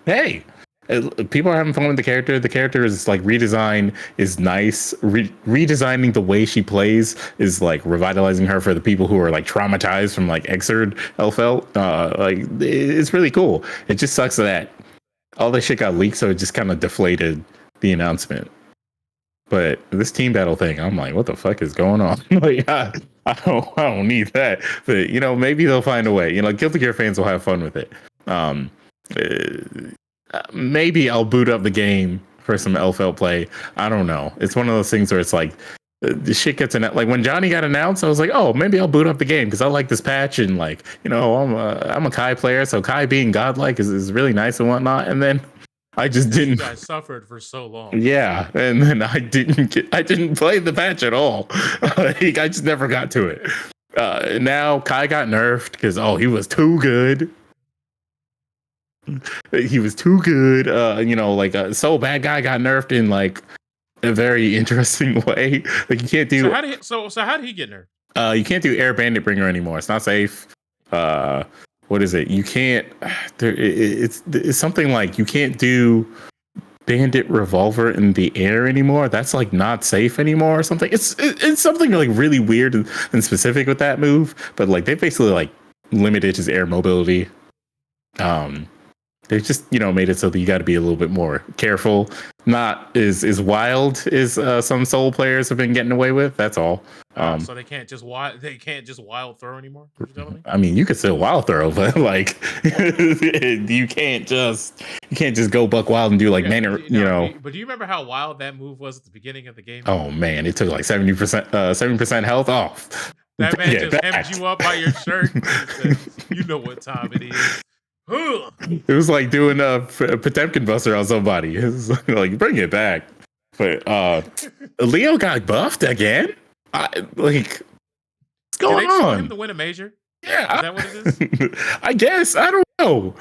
hey, people are having fun with the character. The character is like redesigned is nice. Redesigning the way she plays is like revitalizing her for the people who are like traumatized from like Xrd Elfeld. Like it's really cool. It just sucks that all this shit got leaked, so it just kind of deflated the announcement. But this team battle thing, I'm like, what the fuck is going on? Like, I don't need that. But maybe they'll find a way. Guilty Gear fans will have fun with it. Maybe I'll boot up the game for some Elfeld play. I don't know. It's one of those things where it's like the shit gets announced. Like when Johnny got announced, I was like, oh, maybe I'll boot up the game because I like this patch and like I'm a Kai player, so Kai being godlike is really nice and whatnot. And then I just didn't. You guys suffered for so long. Yeah, and then I didn't play the patch at all. I just never got to it. Now Kai got nerfed because he was too good. He was too good. So bad guy got nerfed in like a very interesting way. Like you can't do. So how did he get nerfed? You can't do Air Bandit Bringer anymore. It's not safe. What is it? You can't. It's something like you can't do Bandit Revolver in the air anymore. That's like not safe anymore or something. It's something like really weird and specific with that move. But like they basically like limited his air mobility. They just made it so that you got to be a little bit more careful. Not as wild as some Soul players have been getting away with. That's all. So they can't just wild throw anymore. You're telling me? I mean, you could still wild throw, but like you can't just go buck wild and do like But do you remember how wild that move was at the beginning of the game? Oh man, it took like 70% health off. That man just hemmed you up by your shirt. Said, you know what time it is. It was like doing a Potemkin Buster on somebody. It was like, bring it back. But Leo got buffed again? What's going on? For him to win a major? Yeah. Is that what it is? I guess. I don't know.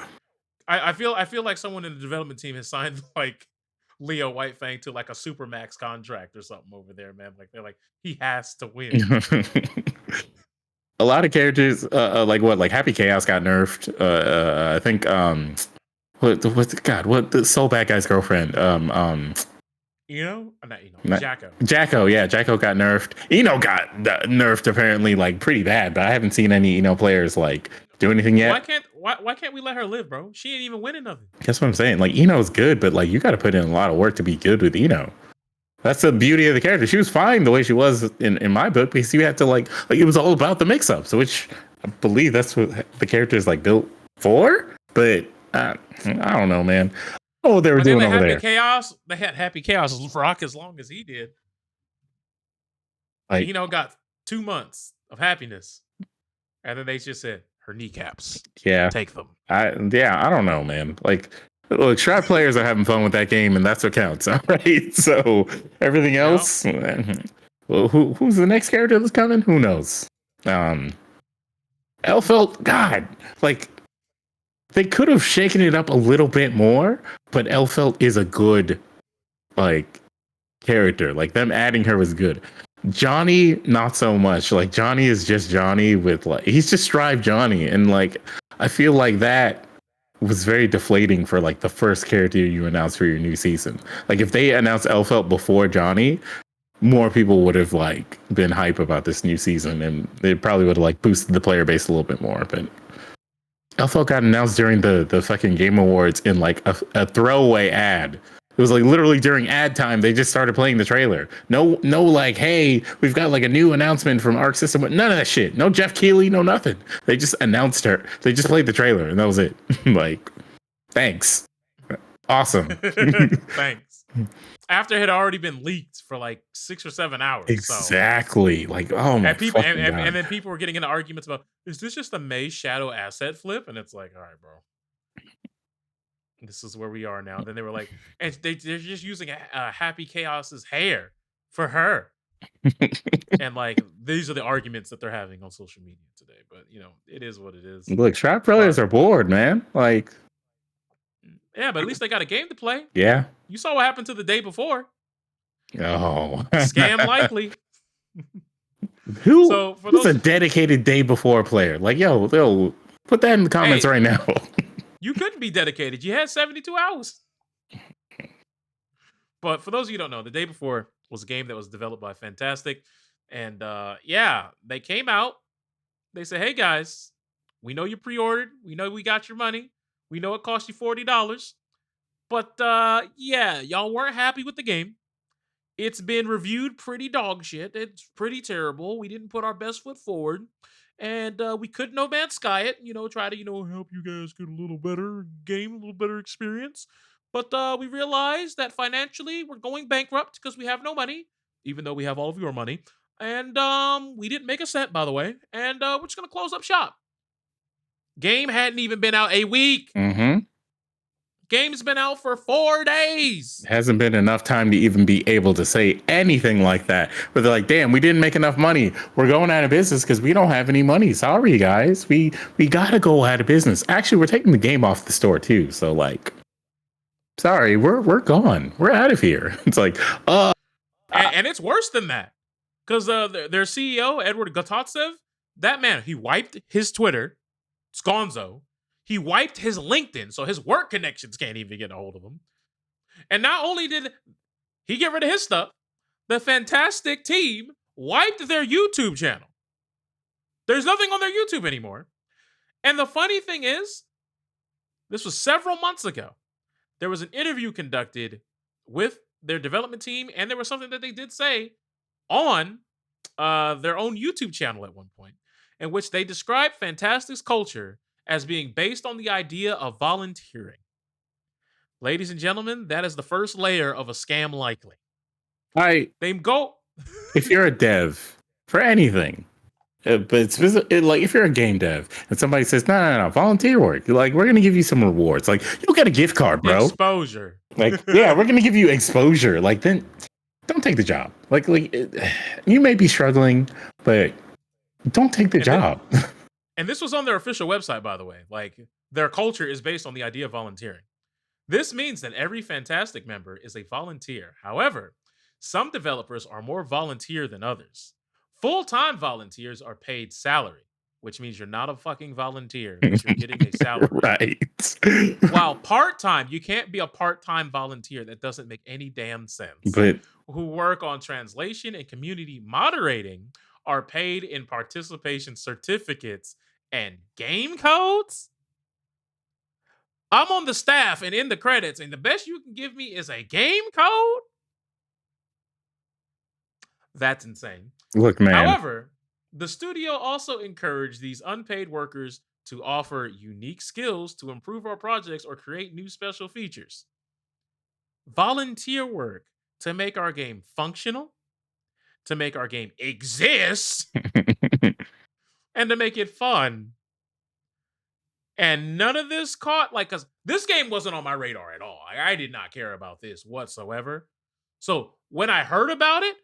I feel like someone in the development team has signed like Leo Whitefang to like a Supermax contract or something over there, man. Like they're like, he has to win. A lot of characters, like Happy Chaos got nerfed. I think what the Soul Bad Guy's girlfriend? Jacko. Yeah, Jacko got nerfed. Eno got nerfed apparently like pretty bad, but I haven't seen any players like do anything yet. Why can't we let her live, bro? She ain't even winning nothing. That's what I'm saying. Like Eno's good, but like you got to put in a lot of work to be good with Eno. That's the beauty of the character. She was fine the way she was in my book because you had to like it was all about the mix-ups, which I believe that's what the character is like built for. But I don't know, man. Oh, they were doing over there. They had Happy Chaos rock as long as he did. Like got 2 months of happiness, and then they just said her kneecaps. Yeah, take them. I don't know, man. Like. Look, Shroud players are having fun with that game, and that's what counts. All right. So everything else, well, who's the next character that's coming? Who knows? Elfeld, God, like they could have shaken it up a little bit more, but Elfeld is a good like character. Like them adding her was good. Johnny, not so much. Like Johnny is just Johnny with like he's just Strive Johnny, and like I feel like that was very deflating for like the first character you announced for your new season. Like if they announced Elfeld before Johnny, more people would have like been hype about this new season, and they probably would have like boosted the player base a little bit more. But Elfeld got announced during the fucking Game Awards in like a throwaway ad. It was like literally during ad time, they just started playing the trailer. No, like, hey, we've got like a new announcement from Arc System. None of that shit. No Jeff Keighley, no nothing. They just announced her. They just played the trailer, and that was it. Like, thanks. Awesome. Thanks. after it had already been leaked for like 6 or 7 hours. Exactly. Like, oh my People fucking God. and then people were getting into arguments about, is this just a May Shadow asset flip? And it's like, all right, bro. This is where we are now. Then they were like, and they're just using Happy Chaos's hair for her. And like, these are the arguments that they're having on social media today. But you know, it is what it is. Look, Trap Brothers are bored, man. Like, yeah, but at least they got a game to play. Yeah. You saw what happened to the day before. Oh, scam likely. Who's a dedicated day before player? Like, yo, put that in the comments right now. You couldn't be dedicated. You had 72 hours. But for those of you who don't know, the day before was a game that was developed by Fantastic. And yeah, they came out. They said, hey guys, we know you pre-ordered. We know we got your money. We know it cost you $40. But yeah, y'all weren't happy with the game. It's been reviewed pretty dog shit. It's pretty terrible. We didn't put our best foot forward. And we couldn't No Man's Sky it, try to, help you guys get a little better game, a little better experience. But we realized that financially we're going bankrupt because we have no money, even though we have all of your money. And we didn't make a cent, by the way. And we're just going to close up shop. Game hadn't even been out a week. Mm-hmm. Game's been out for 4 days. Hasn't been enough time to even be able to say anything like that. But they're like, damn, we didn't make enough money. We're going out of business because we don't have any money. Sorry, guys. We gotta go out of business. Actually, we're taking the game off the store too. So like, sorry, we're gone. We're out of here. It's like, and it's worse than that. Because their CEO, Edward Gototsev, that man, he wiped his Twitter, Sconzo. He wiped his LinkedIn, so his work connections can't even get a hold of him. And not only did he get rid of his stuff, the Fantastic team wiped their YouTube channel. There's nothing on their YouTube anymore. And the funny thing is, this was several months ago. There was an interview conducted with their development team, and there was something that they did say on their own YouTube channel at one point, in which they described Fantastic's culture as being based on the idea of volunteering. Ladies and gentlemen, that is the first layer of a scam likely. They go. If you're a dev for anything, but it's like if you're a game dev and somebody says, no, volunteer work. Like, we're gonna give you some rewards. Like, you'll get a gift card, bro. Exposure. Like, yeah, we're gonna give you exposure. Like, then don't take the job. Like you may be struggling, but don't take the job. And this was on their official website, by the way. Like, their culture is based on the idea of volunteering. This means that every Fantastic member is a volunteer. However, some developers are more volunteer than others. Full-time volunteers are paid salary, which means you're not a fucking volunteer, but you're getting a salary. Right. While part-time, you can't be a part-time volunteer. That doesn't make any damn sense. But who work on translation and community moderating are paid in participation certificates and game codes? I'm on the staff and in the credits, and the best you can give me is a game code? That's insane. Look, man. However, the studio also encouraged these unpaid workers to offer unique skills to improve our projects or create new special features. Volunteer work to make our game functional, to make our game exist, and to make it fun. And none of this caught, because this game wasn't on my radar at all. I did not care about this whatsoever. So when I heard about it,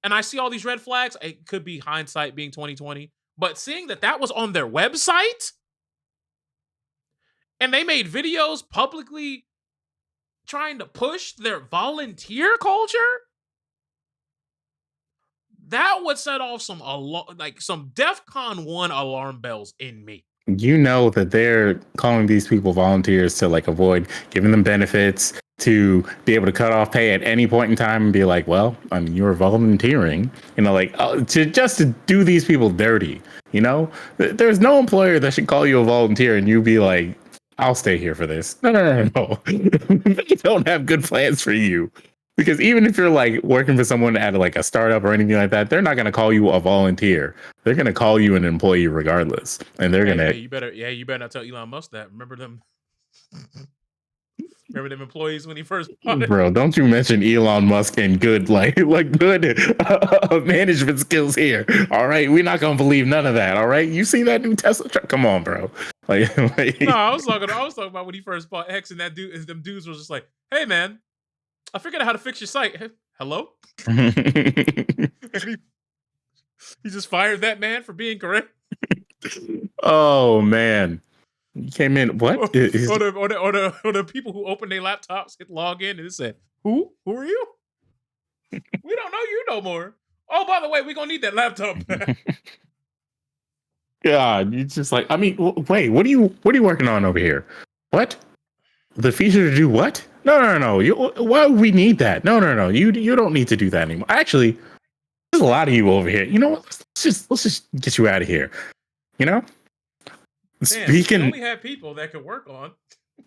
and I see all these red flags, it could be hindsight being 2020, but seeing that was on their website, and they made videos publicly trying to push their volunteer culture, that would set off some DEFCON 1 alarm bells in me. You know that they're calling these people volunteers to avoid giving them benefits, to be able to cut off pay at any point in time and be like, well, I mean, you're volunteering, to do these people dirty. There's no employer that should call you a volunteer and you be like, I'll stay here for this. No. They don't have good plans for you. Because even if you're working for someone at a startup or anything like that, they're not going to call you a volunteer. They're going to call you an employee regardless. And they're going to... You better not tell Elon Musk that. Remember them? Remember them employees when he first bought it? Bro, don't you mention Elon Musk and good good management skills here. All right, we're not gonna believe none of that. All right, you see that new Tesla truck? Come on, bro. No, I was talking about when he first bought X, and them dudes was just like, "Hey, man, I figured out how to fix your site." Hello? And he just fired that man for being correct. Oh man, he came in. What? Or the people who open their laptops hit log in and it said, "Who? Who are you? We don't know you no more. Oh, by the way, we're gonna need that laptop back." God, you just like. I mean, wait. What are you working on over here? What? The feature to do what? No. Why would we need that? No. You don't need to do that anymore. Actually, there's a lot of you over here. You know what? Let's just get you out of here. You know. Man, Speaking, we only had people that could work on.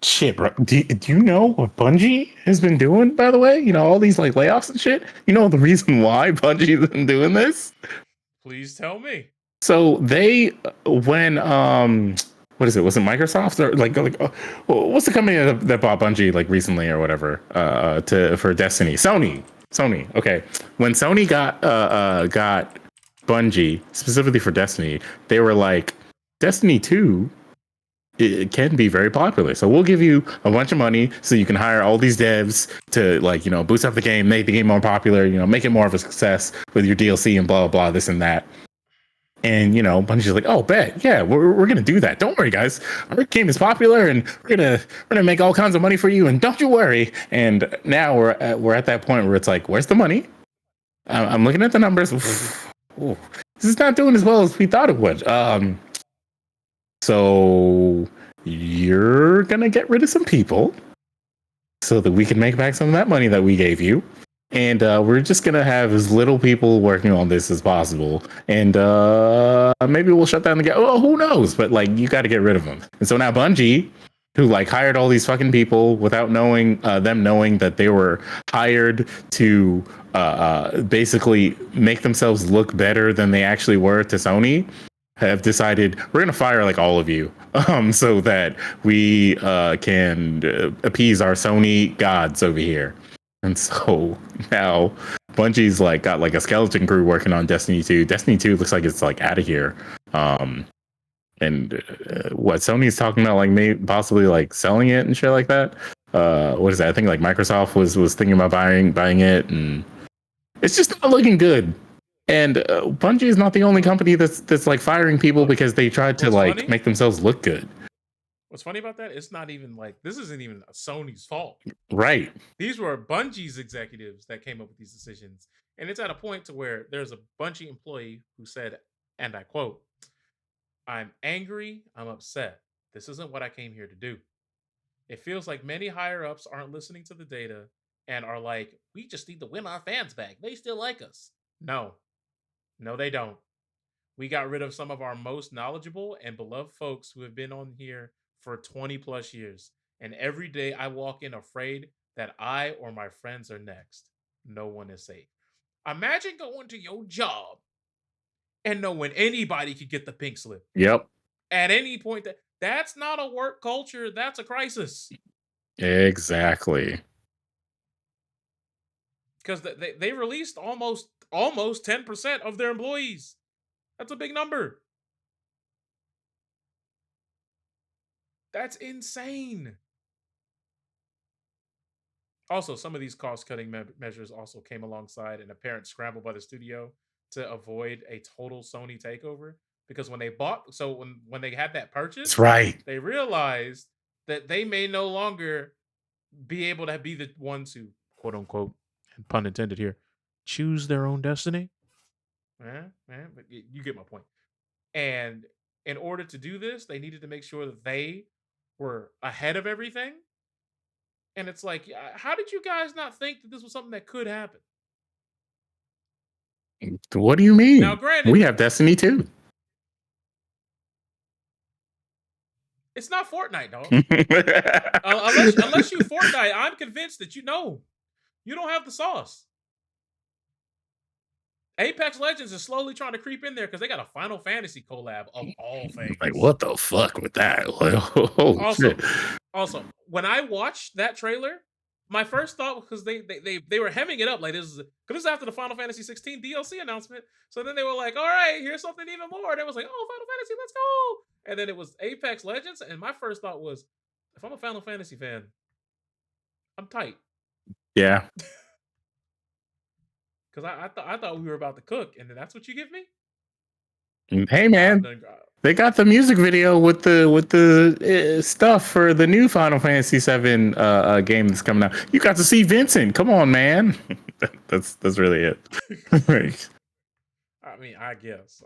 Shit, bro. Do you know what Bungie has been doing? By the way, you know all these like layoffs and shit. You know the reason why Bungie has been doing this? Please tell me. So they, when what is it? Was it Microsoft or what's the company that bought Bungie like recently or whatever? For Destiny, Sony. Okay, when Sony got Bungie specifically for Destiny, they were like, Destiny 2, it can be very popular. So we'll give you a bunch of money so you can hire all these devs to boost up the game, make the game more popular, make it more of a success with your DLC and blah blah blah, this and that. And Bungie's like, oh, bet, yeah, we're gonna do that. Don't worry, guys. Our game is popular, and we're gonna make all kinds of money for you. And don't you worry. And now we're at that point where it's like, where's the money? I'm looking at the numbers. Ooh, this is not doing as well as we thought it would. So you're gonna get rid of some people so that we can make back some of that money that we gave you. And we're just going to have as little people working on this as possible. And maybe we'll shut down the game. Oh, who knows? But you got to get rid of them. And so now Bungie, who hired all these fucking people without knowing that they were hired to basically make themselves look better than they actually were to Sony, have decided we're going to fire all of you so that we can appease our Sony gods over here. And so now Bungie's got a skeleton crew working on Destiny 2. Destiny 2 looks like it's out of here. And what Sony's talking about, maybe possibly selling it and shit like that. What is that? I think Microsoft was thinking about buying it, and it's just not looking good. And Bungie is not the only company that's firing people because they tried to make themselves look good. What's funny about that? It's not even this isn't even Sony's fault. Right. These were Bungie's executives that came up with these decisions. And it's at a point to where there's a Bungie employee who said, and I quote, "I'm angry, I'm upset. This isn't what I came here to do. It feels like many higher ups aren't listening to the data and are like, we just need to win our fans back. They still like us." No, they don't. We got rid of some of our most knowledgeable and beloved folks who have been on here for 20 plus years. And every day I walk in afraid that I or my friends are next. No one is safe. Imagine going to your job and knowing anybody could get the pink slip. Yep. At any point, that's not a work culture. That's a crisis. Exactly. Because they released almost 10% of their employees. That's a big number. That's insane. Also, some of these cost-cutting measures also came alongside an apparent scramble by the studio to avoid a total Sony takeover. Because when they when they had that purchase, that's right, they realized that they may no longer be able to be the ones who, quote unquote, pun intended here, choose their own destiny. But you get my point. And in order to do this, they needed to make sure that they were ahead of everything. And it's how did you guys not think that this was something that could happen? What do you mean? Now, granted, we have Destiny 2. It's not Fortnite, dog. unless you Fortnite, I'm convinced that you don't have the sauce. Apex Legends is slowly trying to creep in there because they got a Final Fantasy collab of all Like, things. what the fuck with that? Like, holy shit. Also, when I watched that trailer, my first thought, because they were hemming it up like this is because this is after the Final Fantasy 16 DLC announcement. So then they were like, "All right, here's something even more." And it was like, "Oh, Final Fantasy, let's go!" And then it was Apex Legends, and my first thought was, if I'm a Final Fantasy fan, I'm tight Yeah. because I thought we were about to cook, and then that's what you give me. Hey man, they got the music video with the stuff for the new Final Fantasy 7 game that's coming out. You got to see Vincent. Come on, man. that's really it. I mean, I guess.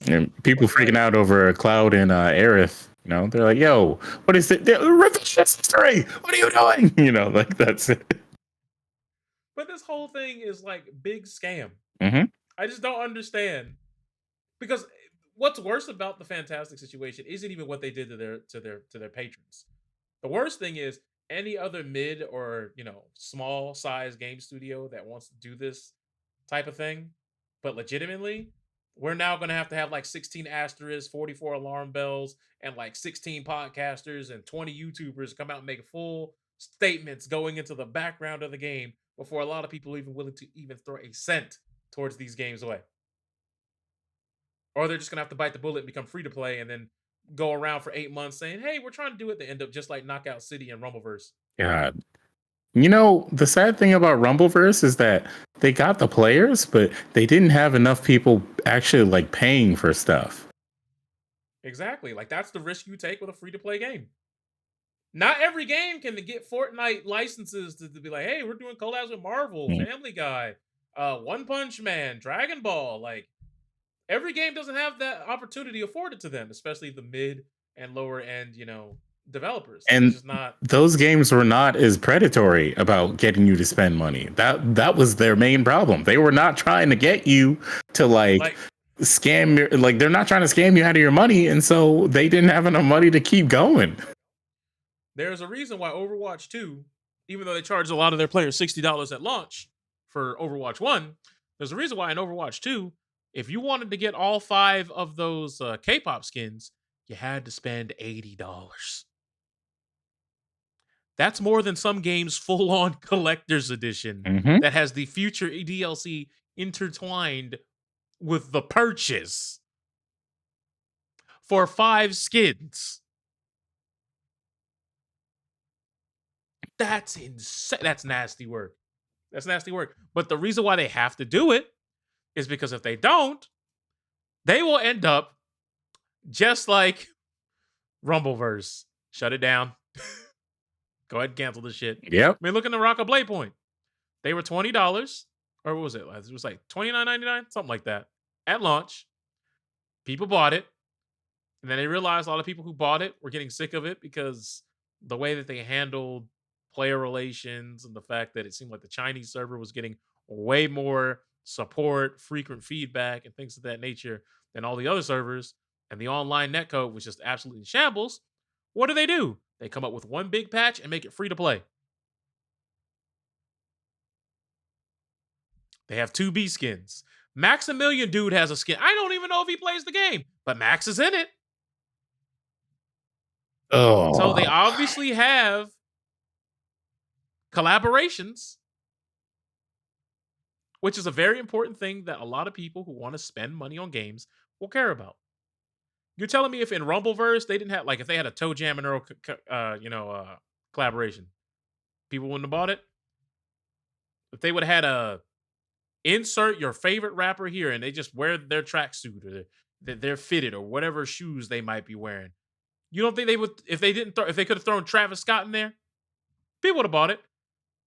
And people freaking out over Cloud and Aerith. You know, they're like, "Yo, what is it? Revenge history. What are you doing?" You know, like that's it. But this whole thing is like big scam. Mm-hmm. I just don't understand because what's worse about the Fantastic situation isn't even what they did to their patrons. The worst thing is any other mid or small size game studio that wants to do this type of thing, but legitimately, we're now going to have like 16 asterisks, 44 alarm bells, and like 16 podcasters and 20 YouTubers come out and make full statements going into the background of the game before a lot of people are even willing to even throw a cent towards these games away. Or they're just going to have to bite the bullet and become free to play and then go around for 8 months saying, "Hey, we're trying to do it." They end up just like Knockout City and Rumbleverse. God. You know, the sad thing about Rumbleverse is that they got the players, but they didn't have enough people actually like paying for stuff. Exactly. Like that's the risk you take with a free to play game. Not every game can get Fortnite licenses to be like, "Hey, we're doing collabs with Marvel, Family Guy, One Punch Man, Dragon Ball." Like every game doesn't have that opportunity afforded to them, especially the mid and lower end, developers. And it's just not. Those games were not as predatory about getting you to spend money. That was their main problem. They were not trying to get you to like scam your, like they're not trying to scam you out of your money, and so they didn't have enough money to keep going. There's a reason why Overwatch 2, even though they charged a lot of their players $60 at launch for Overwatch 1, there's a reason why in Overwatch 2, if you wanted to get all 5 of those K-pop skins, you had to spend $80. That's more than some games full-on collector's edition that has the future DLC intertwined with the purchase for 5 skins. That's insane. That's nasty work. But the reason why they have to do it is because if they don't, they will end up just like Rumbleverse. Shut it down. Go ahead and cancel this shit. Yep. I mean, look at the Rock of Blade point. They were $20, or what was it? It was like $29.99, something like that, at launch. People bought it, and then they realized a lot of people who bought it were getting sick of it because the way that they handled player relations and the fact that it seemed like the Chinese server was getting way more support, frequent feedback, and things of that nature than all the other servers, and the online netcode was just absolutely in shambles. What do? They come up with one big patch and make it free to play. They have 2 B skins. Maximilian dude has a skin. I don't even know if he plays the game, but Max is in it. Oh. So they obviously have collaborations, which is a very important thing that a lot of people who want to spend money on games will care about. You're telling me if in Rumbleverse they didn't have, like, if they had a Toe Jam and Earl collaboration, people wouldn't have bought it? If they would have had a insert your favorite rapper here and they just wear their tracksuit or they're fitted or whatever shoes they might be wearing, you don't think they would, if they could have thrown Travis Scott in there, people would have bought it.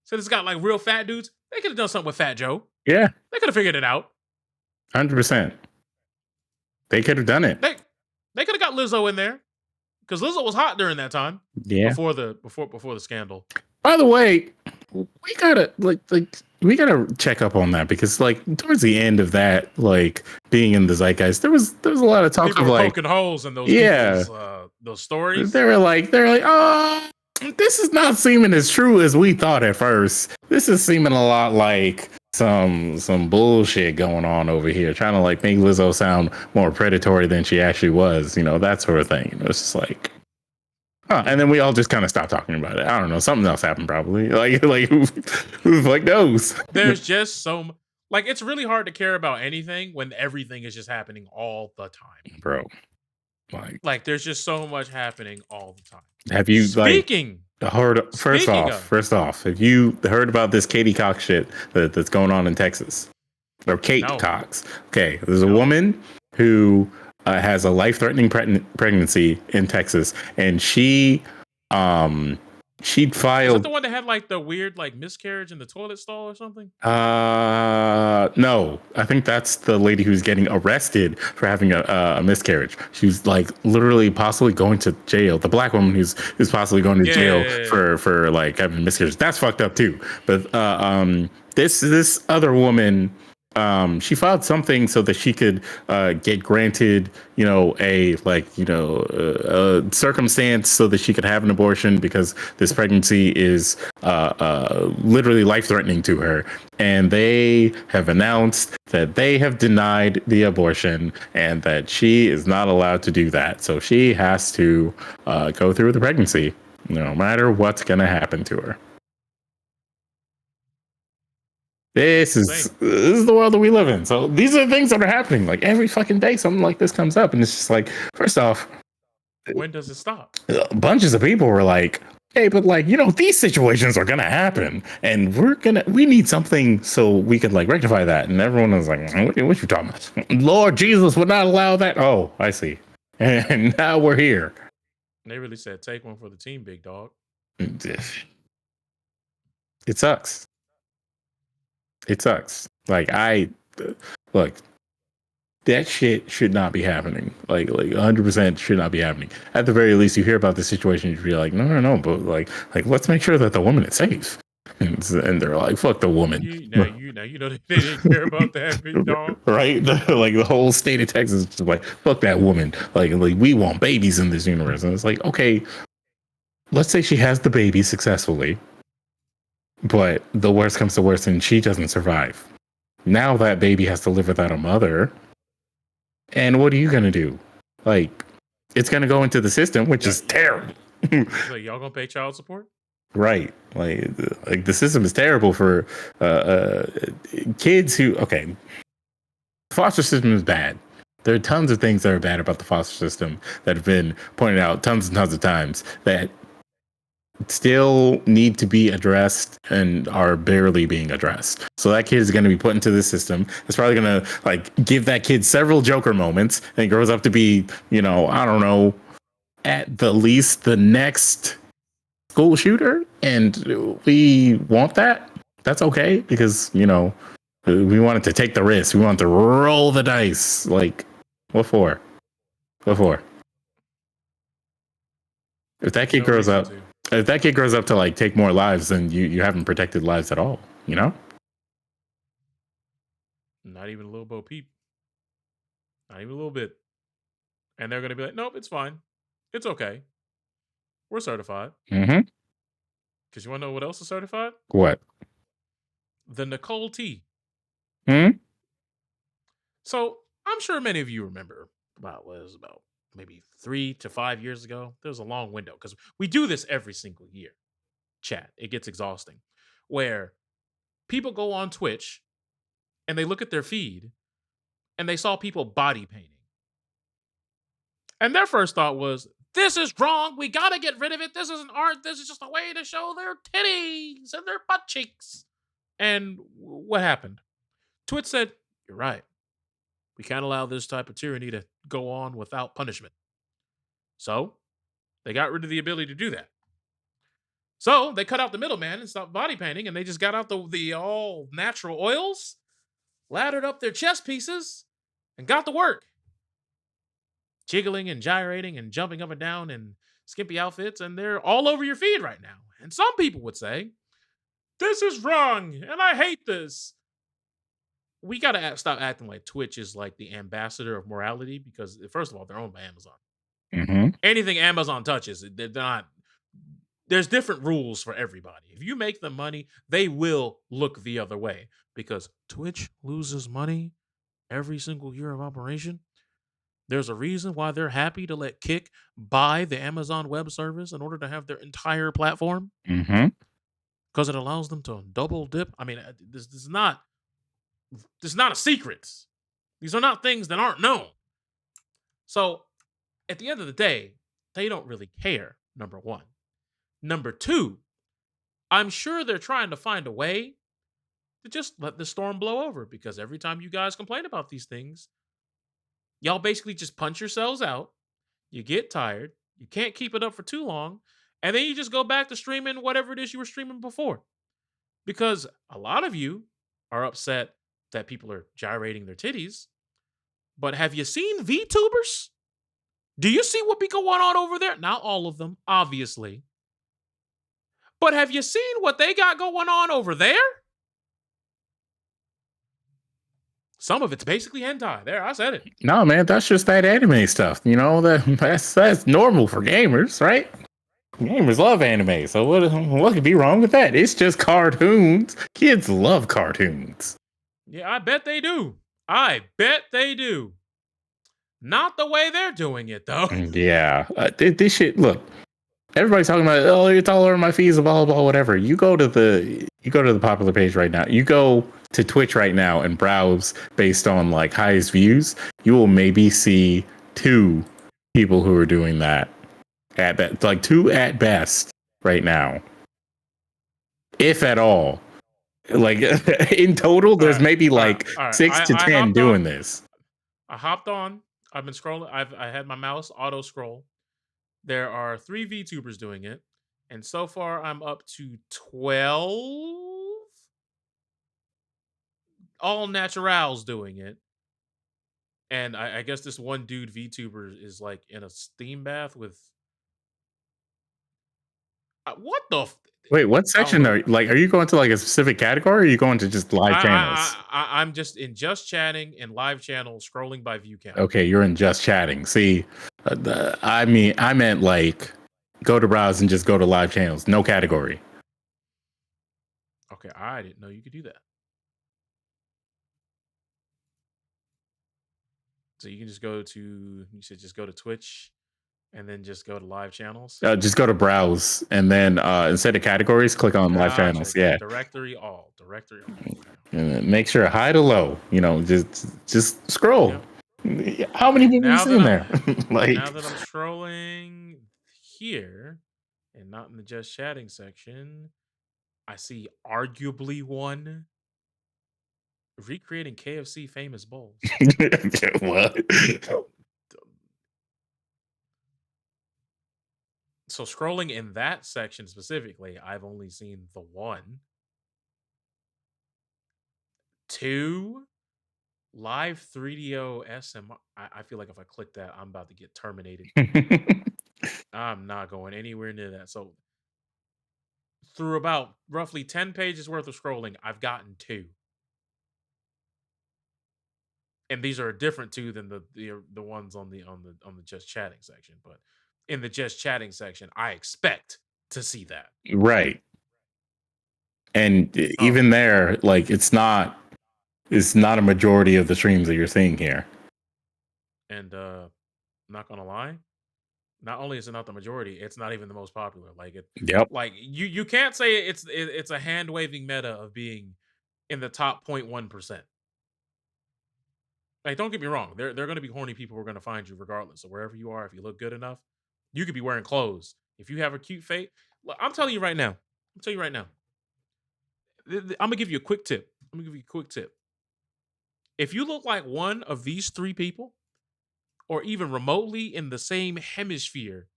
So it's got like real fat dudes. They could have done something with Fat Joe. Yeah. They could have figured it out. 100%. They could have done it. They could have got Lizzo in there because Lizzo was hot during that time. Yeah. Before the scandal. By the way, we gotta we gotta check up on that because like towards the end of that, like being in the zeitgeist, there was a lot of talk people of like poking holes in those those stories. They're like, oh, this is not seeming as true as we thought at first. This is seeming a lot like some bullshit going on over here, trying to like make Lizzo sound more predatory than she actually was, that sort of thing. It's just like, huh. And then we all just kind of stopped talking about it. I don't know, something else happened probably. Like who the fuck knows? There's just like it's really hard to care about anything when everything is just happening all the time. Bro, like there's just so much happening all the time. Have you heard? First off, have you heard about this Katie Cox shit that's going on in Texas? Or Kate Cox? Okay, there's a woman who has a life-threatening pregnancy in Texas, and she filed. Is that the one that had like the weird like miscarriage in the toilet stall or something? No, I think that's the lady who's getting arrested for having a miscarriage. She's like literally possibly going to jail. The black woman who's possibly going to jail for like having miscarriage. That's fucked up too. But this other woman, she filed something so that she could get granted, a circumstance so that she could have an abortion because this pregnancy is literally life-threatening to her. And they have announced that they have denied the abortion and that she is not allowed to do that. So she has to go through with the pregnancy, no matter what's going to happen to her. This is the world that we live in. So these are the things that are happening. Like every fucking day, something like this comes up, and it's just like, first off, when does it stop? Bunches of people were like, "Hey, but like, these situations are gonna happen, and we need something so we can like rectify that." And everyone was like, "What you talking about? Lord Jesus would not allow that." Oh, I see. And now we're here. They really said, "Take one for the team, big dog." It sucks. It sucks. Like look, that shit should not be happening. Like 100% should not be happening. At the very least, you hear about the situation, you'd be like, no, but like let's make sure that the woman is safe. And they're like, fuck the woman. You know they didn't care about that, big dog. Right? Like the whole state of Texas is like, fuck that woman. Like we want babies in this universe. And it's like, okay, let's say she has the baby successfully. But the worst comes to worst and she doesn't survive. Now that baby has to live without a mother. And what are you going to do? Like, it's going to go into the system, which is terrible. So y'all going to pay child support? Right. Like the system is terrible for kids who, okay, foster system is bad. There are tons of things that are bad about the foster system that have been pointed out tons and tons of times that still need to be addressed and are barely being addressed. So that kid is going to be put into the system. It's probably going to like give that kid several Joker moments and grows up to be, I don't know, at the least the next school shooter. And we want that. That's okay because, we wanted to take the risk. We want to roll the dice. Like, what for? What for? If that kid grows up... If that kid grows up to like take more lives, then you haven't protected lives at all, Not even a little Bo Peep. Not even a little bit. And they're going to be like, nope, it's fine. It's okay. We're certified. Mm-hmm. Because you want to know what else is certified? What? The Nicole T. Hmm? So I'm sure many of you remember about maybe 3 to 5 years ago. There was a long window because we do this every single year. Chat. It gets exhausting. Where people go on Twitch and they look at their feed and they saw people body painting. And their first thought was, this is wrong. We got to get rid of it. This isn't art. This is just a way to show their titties and their butt cheeks. And what happened? Twitch said, you're right. We can't allow this type of tyranny to go on without punishment. So they got rid of the ability to do that. So they cut out the middleman and stopped body painting, and they just got out the all natural oils, laddered up their chest pieces, and got to work. Jiggling and gyrating and jumping up and down in skimpy outfits, and they're all over your feed right now. And some people would say, this is wrong, and I hate this. We got to stop acting like Twitch is like the ambassador of morality because, first of all, they're owned by Amazon. Mm-hmm. Anything Amazon touches, they're not there's different rules for everybody. If you make them money, they will look the other way because Twitch loses money every single year of operation. There's a reason why they're happy to let Kick buy the Amazon Web Service in order to have their entire platform Mm-hmm. because it allows them to double dip. I mean, this is not a secret. These are not things that aren't known. So at the end of the day, they don't really care. Number one. Number two, I'm sure they're trying to find a way to just let the storm blow over because every time you guys complain about these things, y'all basically just punch yourselves out. You get tired. You can't keep it up for too long. And then you just go back to streaming whatever it is you were streaming before. Because a lot of you are upset that people are gyrating their titties. But have you seen VTubers? Do you see what be going on over there? Not all of them, obviously. But have you seen what they got going on over there? Some of it's basically hentai. There, I said it. No, man, that's just that anime stuff. You know, that's normal for gamers, right? Gamers love anime, so what could be wrong with that? It's just cartoons. Kids love cartoons. Yeah, I bet they do. I bet they do. Not the way they're doing it, though. Yeah, this shit. Look, everybody's talking about, oh, it's all over my fees, blah blah, whatever. You go to the popular page right now. You go to Twitch right now and browse based on like highest views. You will maybe see 2 people who are doing that at best, like 2 at best right now, if at all. Like in total, there's maybe like 6 to 10 doing this. I hopped on. I've been scrolling. I had my mouse auto scroll. There are 3 VTubers doing it, and so far I'm up to 12 all naturals doing it. And I guess this one dude VTuber is like in a steam bath with what the? Wait, what section are you going to like a specific category, or are you going to just live channels? I'm just in just chatting and live channels, scrolling by view count. Okay, you're in just chatting. See, I meant like go to browse and just go to live channels, no category. Okay, I didn't know you could do that. So you can just go to, you said just go to Twitch and then just go to live channels. Just go to browse and then instead of categories, click on live channels. Yeah, directory all. And make sure high to low. You know, just scroll. Yep. How many people are in there? Like now that I'm scrolling here and not in the just chatting section, I see arguably one recreating KFC famous bowls. What? So scrolling in that section specifically, I've only seen the 1. 2 live 3DO SMR. I feel like if I click that, I'm about to get terminated. I'm not going anywhere near that. So through about roughly 10 pages worth of scrolling, I've gotten 2. And these are different 2 than the ones on the just chatting section. But in the just chatting section, I expect to see that. Right. And even there, like it's not a majority of the streams that you're seeing here. And not gonna lie, not only is it not the majority, it's not even the most popular. Like it. Yep. Like you can't say it's a hand waving meta of being in the top 0.1%. Like, don't get me wrong. There are going to be horny people who are going to find you regardless. So wherever you are, if you look good enough, you could be wearing clothes. If you have a cute face, I'm telling you right now. I'm gonna give you a quick tip. If you look like one of these 3 people, or even remotely in the same hemisphere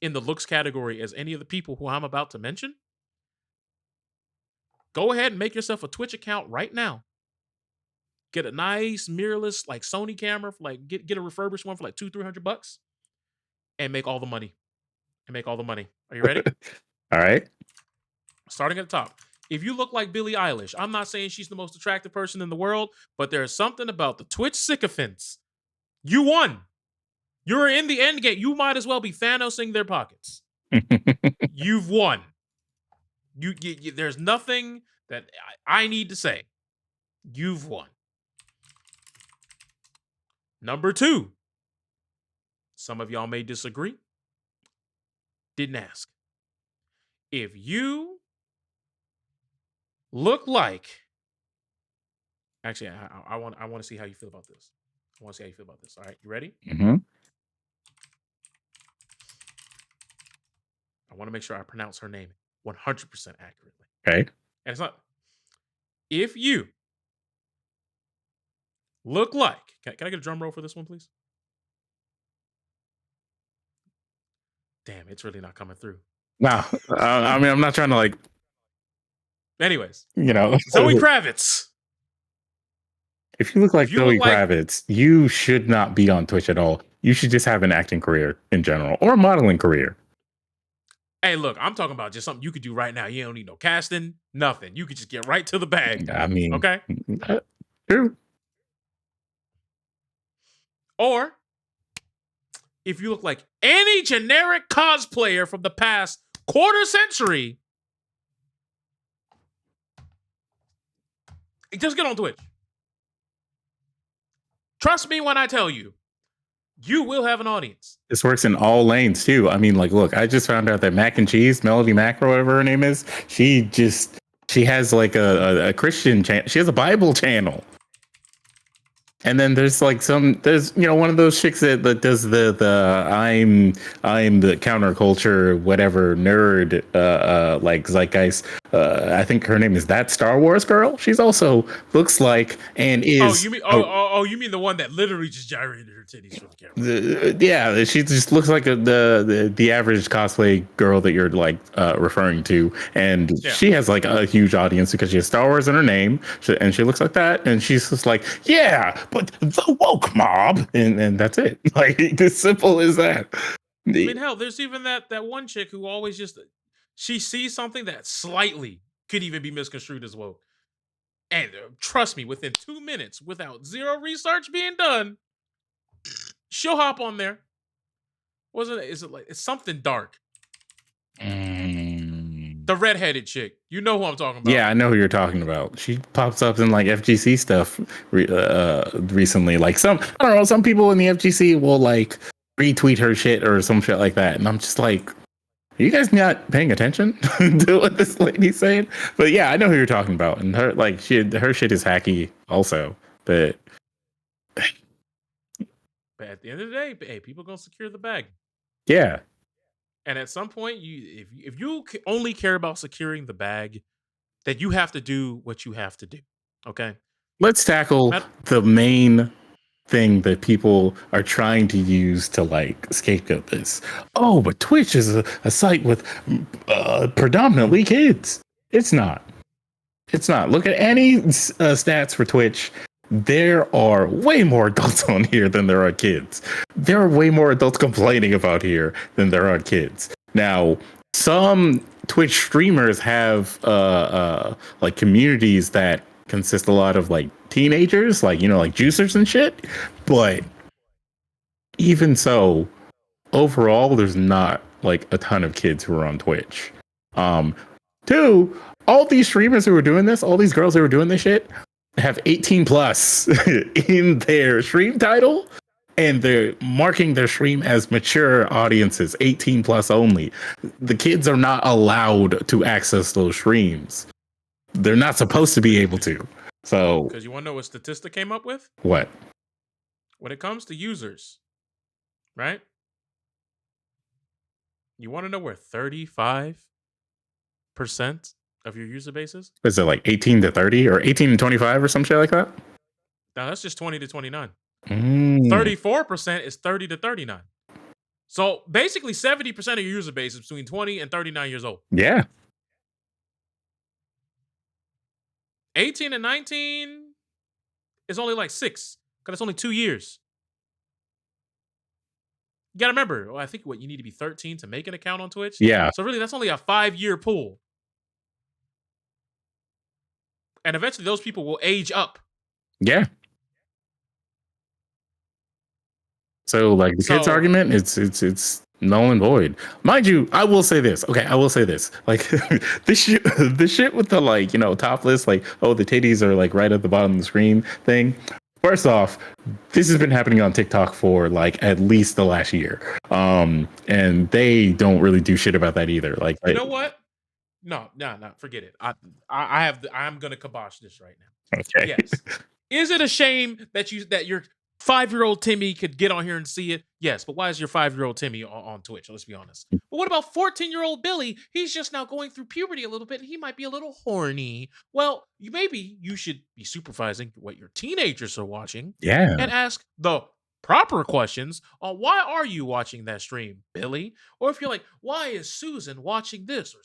in the looks category as any of the people who I'm about to mention, go ahead and make yourself a Twitch account right now. Get a nice mirrorless like Sony camera, for like get a refurbished one for like $200-300, and make all the money. Are you ready? All right. Starting at the top. If you look like Billie Eilish, I'm not saying she's the most attractive person in the world, but there's something about the Twitch sycophants. You won. You're in the end game. You might as well be Thanosing their pockets. You've won. You there's nothing that I need to say. You've won. Number 2. Some of y'all may disagree. Didn't ask. If you look like, actually, I want to see how you feel about this. I want to see how you feel about this. All right, you ready? Mm-hmm. I want to make sure I pronounce her name 100% accurately. Okay. And it's not. If you look like, can I get a drum roll for this one, please? Damn, it's really not coming through. Nah, I mean, I'm not trying to like, Anyways, you know, Zoe Kravitz. if you look like If you Zoe look like- Kravitz, you should not be on Twitch at all. You should just have an acting career in general or a modeling career. Hey, look, I'm talking about just something you could do right now. You don't need no casting, nothing. You could just get right to the bag. I mean, Okay. True. Or if you look like any generic cosplayer from the past quarter century, just get on Twitch. Trust me when I tell you, you will have an audience. This works in all lanes too. I mean, like, look, I just found out that Mac and Cheese, Melody Mac or whatever her name is, she has like a Christian channel. She has a Bible channel. And then there's like there's one of those chicks that does the I'm the counterculture whatever nerd like zeitgeist. I think her name is That Star Wars Girl. She's also looks like and is. You mean the one that literally just gyrated her titties for the camera? Yeah, she just looks like the average cosplay girl that you're like referring to, and she has like a huge audience because she has Star Wars in her name, and she looks like that, and she's just like, yeah, but the woke mob, and that's it. Like, as simple as that. I mean, hell, there's even that one chick who always just she sees something that slightly could even be misconstrued as woke, and trust me, within 2 minutes, without zero research being done, she'll hop on there. Is it like it's something dark? The redheaded chick. You know who I'm talking about. Yeah, I know who you're talking about. She pops up in like FGC stuff recently. Like I don't know, some people in the FGC will like retweet her shit or some shit like that. And I'm just like, are you guys not paying attention to what this lady's saying? But yeah, I know who you're talking about. And her her shit is hacky also. But at the end of the day, hey, people gonna secure the bag. Yeah. And at some point, if you only care about securing the bag, then you have to do what you have to do. Okay. Let's tackle the main thing that people are trying to use to like scapegoat this. Oh, but Twitch is a site with predominantly kids. It's not. It's not. Look at any stats for Twitch. There are way more adults on here than there are kids. There are way more adults complaining about here than there are kids. Now, some Twitch streamers have like communities that consist a lot of like teenagers, like like juicers and shit. But even so, overall, there's not like a ton of kids who are on Twitch. Two, all these streamers who are doing this, all these girls who are doing this shit, have 18 plus in their stream title, and they're marking their stream as mature audiences, 18 plus only. The kids are not allowed to access those streams. They're not supposed to be able to. So, because you want to know what statistic came up with? What? When it comes to users, right? You want to know where 35% of your user base is? Is it like 18 to 30 or 18 to 25 or some shit like that? No, that's just 20 to 29. 34% is 30 to 39. So basically 70% of your user base is between 20 and 39 years old. Yeah. 18 and 19 is only like 6, because it's only 2 years. You gotta remember, I think you need to be 13 to make an account on Twitch. Yeah. So really, that's only a 5-year pool. And eventually those people will age up. Yeah. So like the kids argument, it's null and void. Mind you, I will say this. Okay, I will say this. Like this shit with the like, topless, like, oh, the titties are like right at the bottom of the screen thing. First off, this has been happening on TikTok for like at least the last year. And they don't really do shit about that either. Like, You know what? No, no, no, forget it. I'm gonna kibosh this right now. okay. Yes. Is it a shame that your 5-year-old Timmy could get on here and see it? Yes, but why is your 5-year-old Timmy on Twitch? Let's be honest. But what about 14-year-old Billy? He's just now going through puberty a little bit and he might be a little horny. Well, maybe you should be supervising what your teenagers are watching Yeah. and ask the proper questions on why are you watching that stream, Billy? Or if you're like, why is Susan watching this or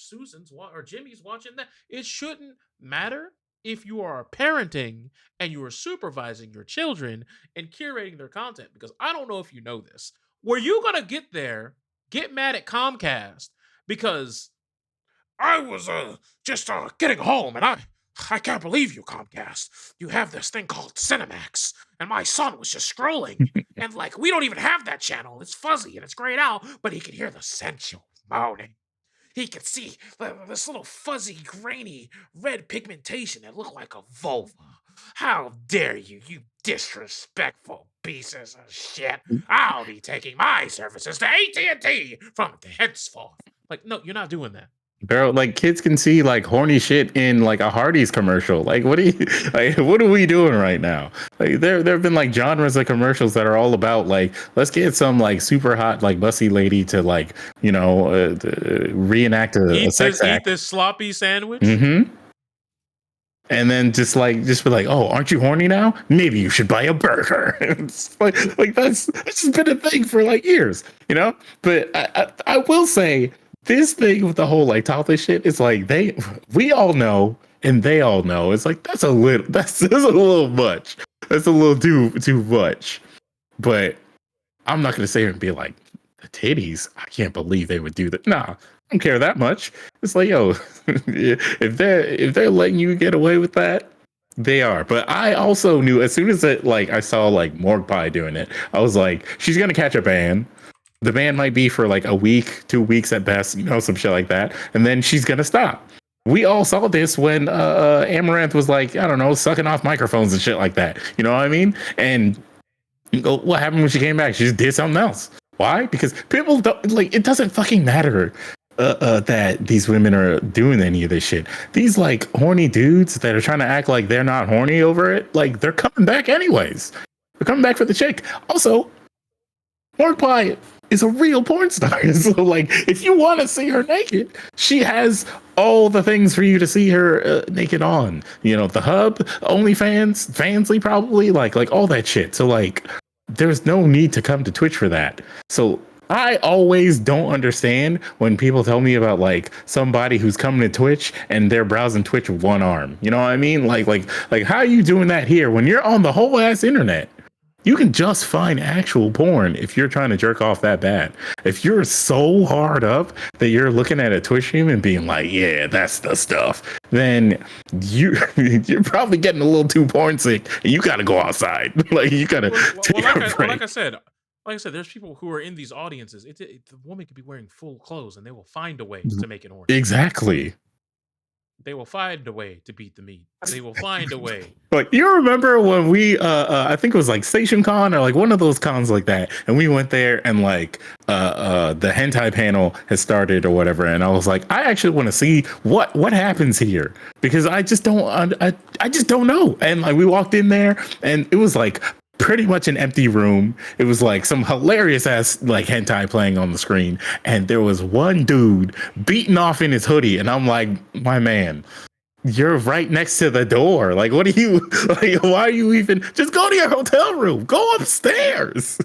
or Jimmy's watching that? It shouldn't matter if you are parenting and you are supervising your children and curating their content. Because I don't know if you know this. Were you gonna get mad at Comcast because I was just getting home and I can't believe you, Comcast. You have this thing called Cinemax, and my son was just scrolling, and like we don't even have that channel. It's fuzzy and it's grayed out, but he can hear the sensual moaning. He could see this little fuzzy, grainy red pigmentation that looked like a vulva. How dare you, you disrespectful pieces of shit! I'll be taking my services to AT&T from henceforth. Like, no, you're not doing that. Bro, like kids can see like horny shit in like a Hardee's commercial. Like, what are you like? What are we doing right now? Like, there have been like genres of commercials that are all about like, let's get some like super hot like bussy lady to like, reenact a sex Eat act. this sloppy sandwich. Mm-hmm. And then just be like, oh, aren't you horny now? Maybe you should buy a burger. It's like that's just been a thing for like years, But I will say this thing with the whole like topless shit is like we all know and they all know. It's like that's a little much. That's a little too much. But I'm not gonna sit here and be like, the titties. I can't believe they would do that. Nah, I don't care that much. It's like, yo, if they're letting you get away with that, they are. But I also knew as soon as I saw like Morgue Pie doing it, I was like, she's gonna catch a ban. The ban might be for like a week, 2 weeks at best, some shit like that, and then she's gonna stop. We all saw this when Amaranth was like, I don't know, sucking off microphones and shit like that. You know what I mean? And what happened when she came back? She just did something else. Why? Because people don't like. It doesn't fucking matter that these women are doing any of this shit. These like horny dudes that are trying to act like they're not horny over it, like they're coming back anyways. They're coming back for the chick. Also, Morgue Pie is a real porn star. So like, if you want to see her naked, she has all the things for you to see her naked on. The Hub, OnlyFans, Fansly, probably like all that shit. So like, there's no need to come to Twitch for that. So I always don't understand when people tell me about like somebody who's coming to Twitch and they're browsing Twitch with one arm. You know what I mean? Like how are you doing that here when you're on the whole ass internet? You can just find actual porn if you're trying to jerk off that bad. If you're so hard up that you're looking at a Twitch stream and being like, yeah, that's the stuff, then you're probably getting a little too porn sick and you got to go outside. Like you got to take a break. Like I said, there's people who are in these audiences. The woman could be wearing full clothes and they will find a way to make it horny. Exactly. They will find a way to beat the meat. They will find a way. Like, you remember when we I think it was like Station Con or like one of those cons like that, and we went there and like the hentai panel has started or whatever, and I was like, I actually want to see what happens here because I just don't I just don't know. And like we walked in there and it was like pretty much an empty room. It was like some hilarious ass like hentai playing on the screen, and there was one dude beating off in his hoodie, and I'm like, my man, you're right next to the door. Like, what are you like? Why are you even? Just go to your hotel room. Go upstairs.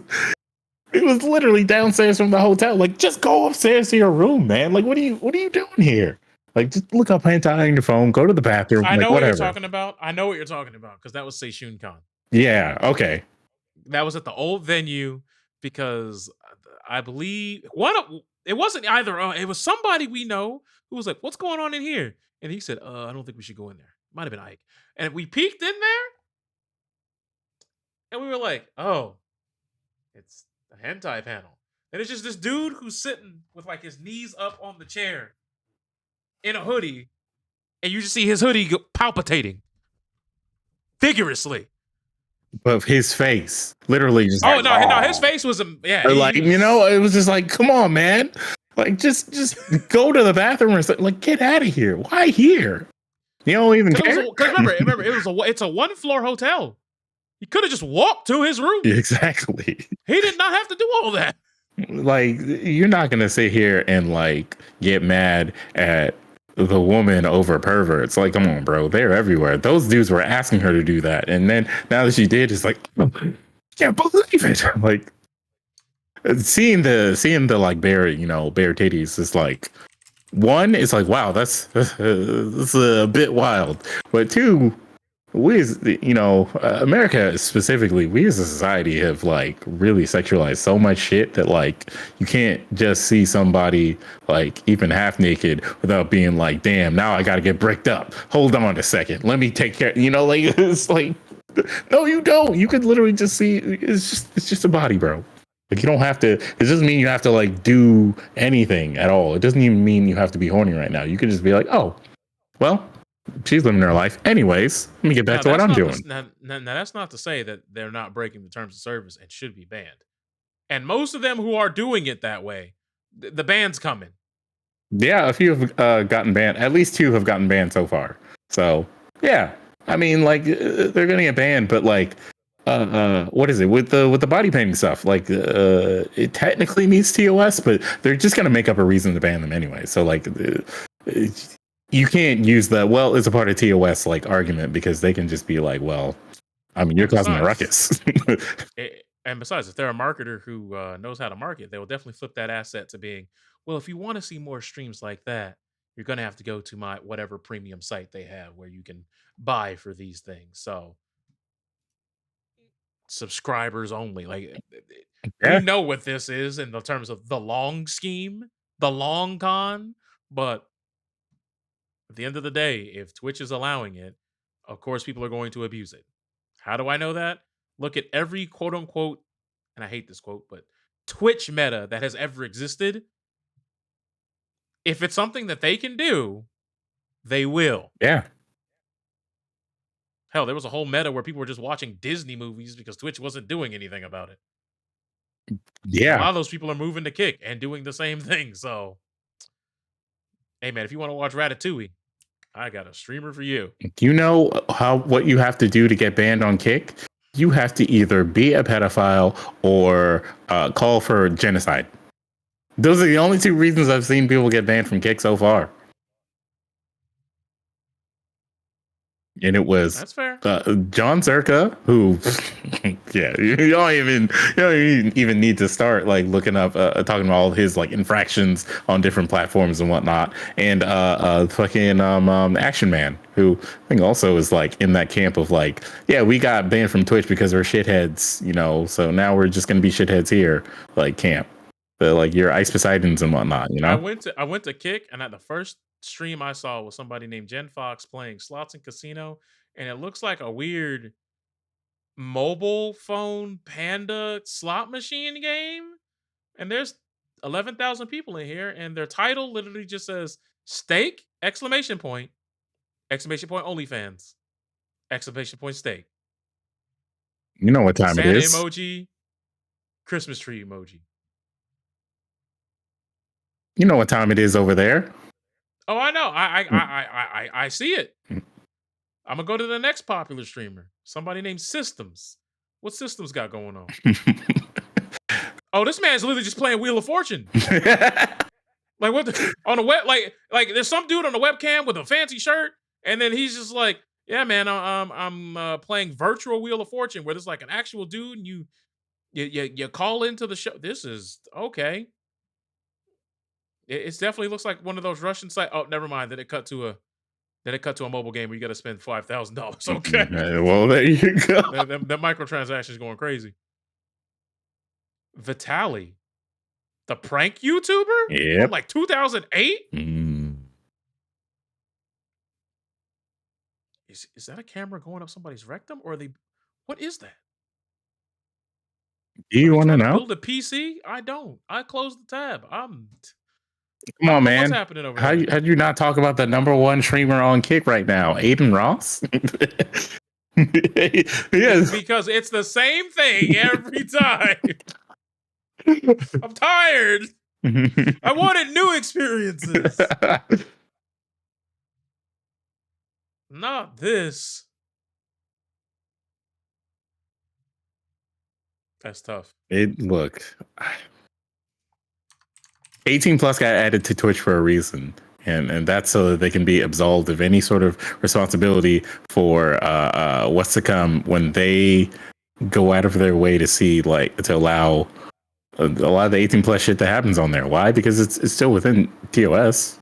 It was literally downstairs from the hotel. Like, just go upstairs to your room, man. Like, what are you doing here? Like, just look up hentai on your phone. Go to the bathroom. I know what you're talking about. I know what you're talking about because that was Seishun Con. Yeah. Okay. That was at the old venue because I believe it wasn't either. It was somebody we know who was like, "What's going on in here?" And he said, "I don't think we should go in there." Might have been Ike. And we peeked in there, and we were like, "Oh, it's the hentai panel." And it's just this dude who's sitting with like his knees up on the chair in a hoodie, and you just see his hoodie palpitating vigorously. But his face, literally, just Oh like, no, his oh, face was yeah. or He like, you know, was it was just like, come on, man, like just go to the bathroom or something. Like, get out of here. Why here? You don't even care. because remember it's a 1-floor hotel. He could have just walked to his room. Exactly. He did not have to do all that. Like, you're not gonna sit here and like get mad at the woman over perverts. Like, come on, bro, they're everywhere. Those dudes were asking her to do that, and then now that she did, it's like, oh, can't believe it. Like, seeing the like bare, you know, bare titties is like, one, it's like, wow, that's a bit wild. But two, we as you know, America specifically, we as a society have like really sexualized so much shit that like you can't just see somebody like even half naked without being like, damn, now I gotta get bricked up. Hold on a second, let me take care. You know, like it's like, no, you don't. You could literally just see it's just a body, bro. Like, you don't have to. It doesn't mean you have to like do anything at all. It doesn't even mean you have to be horny right now. You could just be like, oh, well, she's living her life. Anyways, let me get back Now to what that's I'm not doing. the now that's not to say that they're not breaking the terms of service and should be banned. And most of them who are doing it that way, the ban's coming. Yeah, a few have gotten banned. At least two have gotten banned so far. So yeah, I mean, like they're gonna get banned, but like, what is it with the body painting stuff? Like, it technically meets TOS, but they're just gonna make up a reason to ban them anyway. So like, you can't use the, well, it's a part of TOS like argument, because they can just be like, well, I mean, you're And causing a besides, ruckus. if they're a marketer who knows how to market, they will definitely flip that asset to being, well, if you want to see more streams like that, you're going to have to go to my whatever premium site they have where you can buy for these things. So subscribers only. Like we Yeah, know what this is in the terms of the long scheme, the long con, but at the end of the day, if Twitch is allowing it, of course people are going to abuse it. How do I know that? Look at every quote unquote, and I hate this quote, but Twitch meta that has ever existed. If it's something that they can do, they will. yeah, Hell, there was a whole meta where people were just watching Disney movies because Twitch wasn't doing anything about it. And a yeah. lot of those people are moving to Kick and doing the same thing. So, hey man, if you want to watch Ratatouille, I got a streamer for you. You know what you have to do to get banned on Kick? You have to either be a pedophile or call for genocide. Those are the only two reasons I've seen people get banned from Kick so far. And it was That's fair. John Zerka, who, yeah, you don't even need to start like looking up, talking about all his like infractions on different platforms and whatnot, and fucking Action Man, who I think also is like in that camp of like, yeah, we got banned from Twitch because we're shitheads, you know, so now we're just gonna be shitheads here, like camp, the like your Ice Poseidons and whatnot, you know. I went to Kick, and at the first stream I saw was somebody named Jen Fox playing slots and casino, and it looks like a weird mobile phone panda slot machine game. And there's 11,000 people in here, and their title literally just says "steak!" Exclamation point OnlyFans exclamation point steak. You know what time it Santa is. emoji, Christmas tree emoji. You know what time it is over there. Oh, I know. I see it. I'm gonna go to the next popular streamer. Somebody named Systems. What Systems got going on? Oh, this man's literally just playing Wheel of Fortune. Like what on the web? Like there's some dude on the webcam with a fancy shirt, and then he's just like, "Yeah, man, I'm playing virtual Wheel of Fortune, where there's like an actual dude, and you call into the show. This is okay. It definitely looks like one of those Russian site. Oh, never mind. Then it cut to a mobile game where you got to spend $5,000. Okay, Well, there you go. that microtransaction is going crazy. Vitaly, the prank YouTuber from Yep. like 2008. Is that a camera going up somebody's rectum, or are they? What is that? Do you want to trying to know? build a PC? I don't. I closed the tab. Come I on, don't know what's man. happening over How there. you not talk about the number one streamer on Kick right now, Aiden Ross? Yes. Because it's the same thing every time. I'm tired. I wanted new experiences. Not this. That's tough. Look, 18 plus got added to Twitch for a reason. And that's so that they can be absolved of any sort of responsibility for what's to come when they go out of their way to see, like, to allow a lot of the 18 plus shit that happens on there. Why? Because it's still within TOS.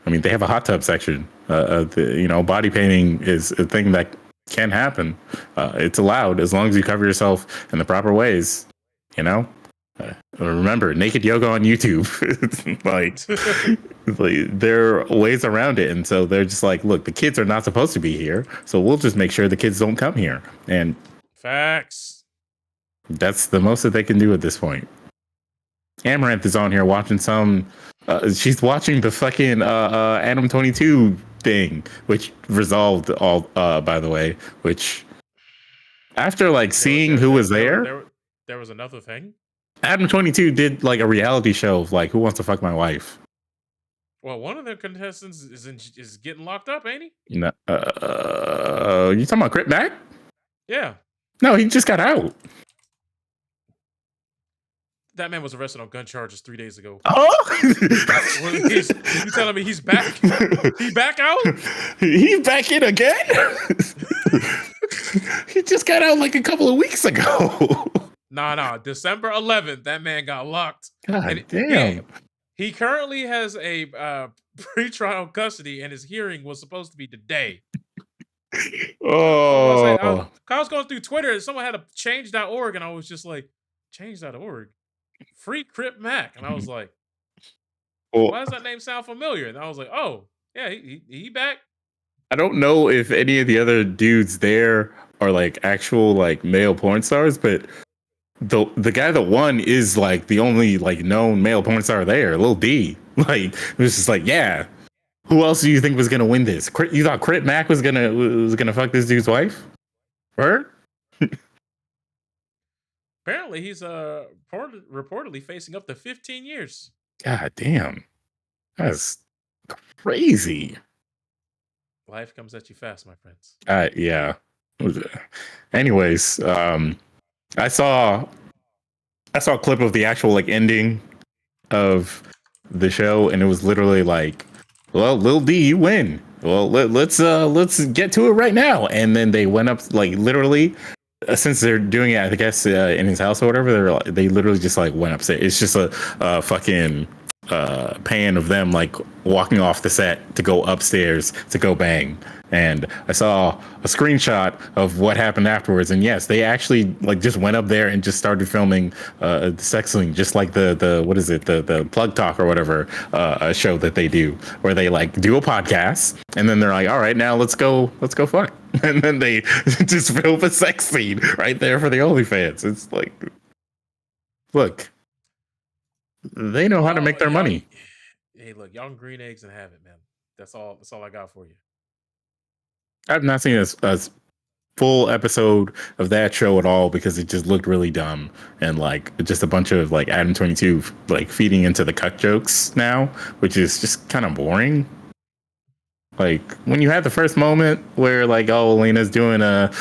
I mean, they have a hot tub section. Body painting is a thing that can happen. It's allowed as long as you cover yourself in the proper ways. You know. Remember, naked yoga on YouTube. like there are ways around it, and so they're just like, look, the kids are not supposed to be here, so we'll just make sure the kids don't come here. And facts. That's the most that they can do at this point. Amaranth is on here watching some. She's watching the fucking Adam 22 thing, which resolved all. By the way, which after like seeing who was there, there was another thing. Adam 22 did like a reality show of like Who Wants to Fuck My Wife. Well, one of the contestants is getting locked up, ain't he? No, you talking about Crit Mac? Yeah. No, he just got out. That man was arrested on gun charges 3 days ago. Oh, you telling me he's back? He back out? He's back in again? He just got out like a couple of weeks ago. Nah. December 11th, that man got locked. God damn. He currently has a pre-trial custody, and his hearing was supposed to be today. Oh. I was going through Twitter, and someone had a change.org, and I was just like, change.org? Free Crip Mac. And I was like, why does that name sound familiar? And I was like, oh, yeah, he back. I don't know if any of the other dudes there are like actual like male porn stars, but the guy that won is like the only like known male porn star there, Lil D. Like it was just like, yeah. Who else do you think was gonna win this? You thought Crit Mac was gonna fuck this dude's wife? Her? Apparently, he's reportedly facing up to 15 years. God damn, that's crazy. Life comes at you fast, my friends. Yeah. Anyways, I saw a clip of the actual like ending of the show, and it was literally like, well, Lil D, you win. Well, let's get to it right now. And then they went up like literally, since they're doing it, I guess in his house or whatever. They literally just like went upstairs. It's just a fucking pan of them like walking off the set to go upstairs to go bang. And I saw a screenshot of what happened afterwards, and yes, they actually like just went up there and just started filming the sex scene, just like the what is it, the Plug Talk or whatever show that they do, where they like do a podcast and then they're like, all right, now let's go fuck, and then they just film a sex scene right there for the OnlyFans. It's like, look, they know how to make their money. Hey, look, y'all green eggs and have it, man. That's all I got for you. I've not seen a full episode of that show at all because it just looked really dumb and like just a bunch of like Adam 22 like feeding into the cuck jokes now, which is just kind of boring. Like when you had the first moment where like, oh, Elena's doing a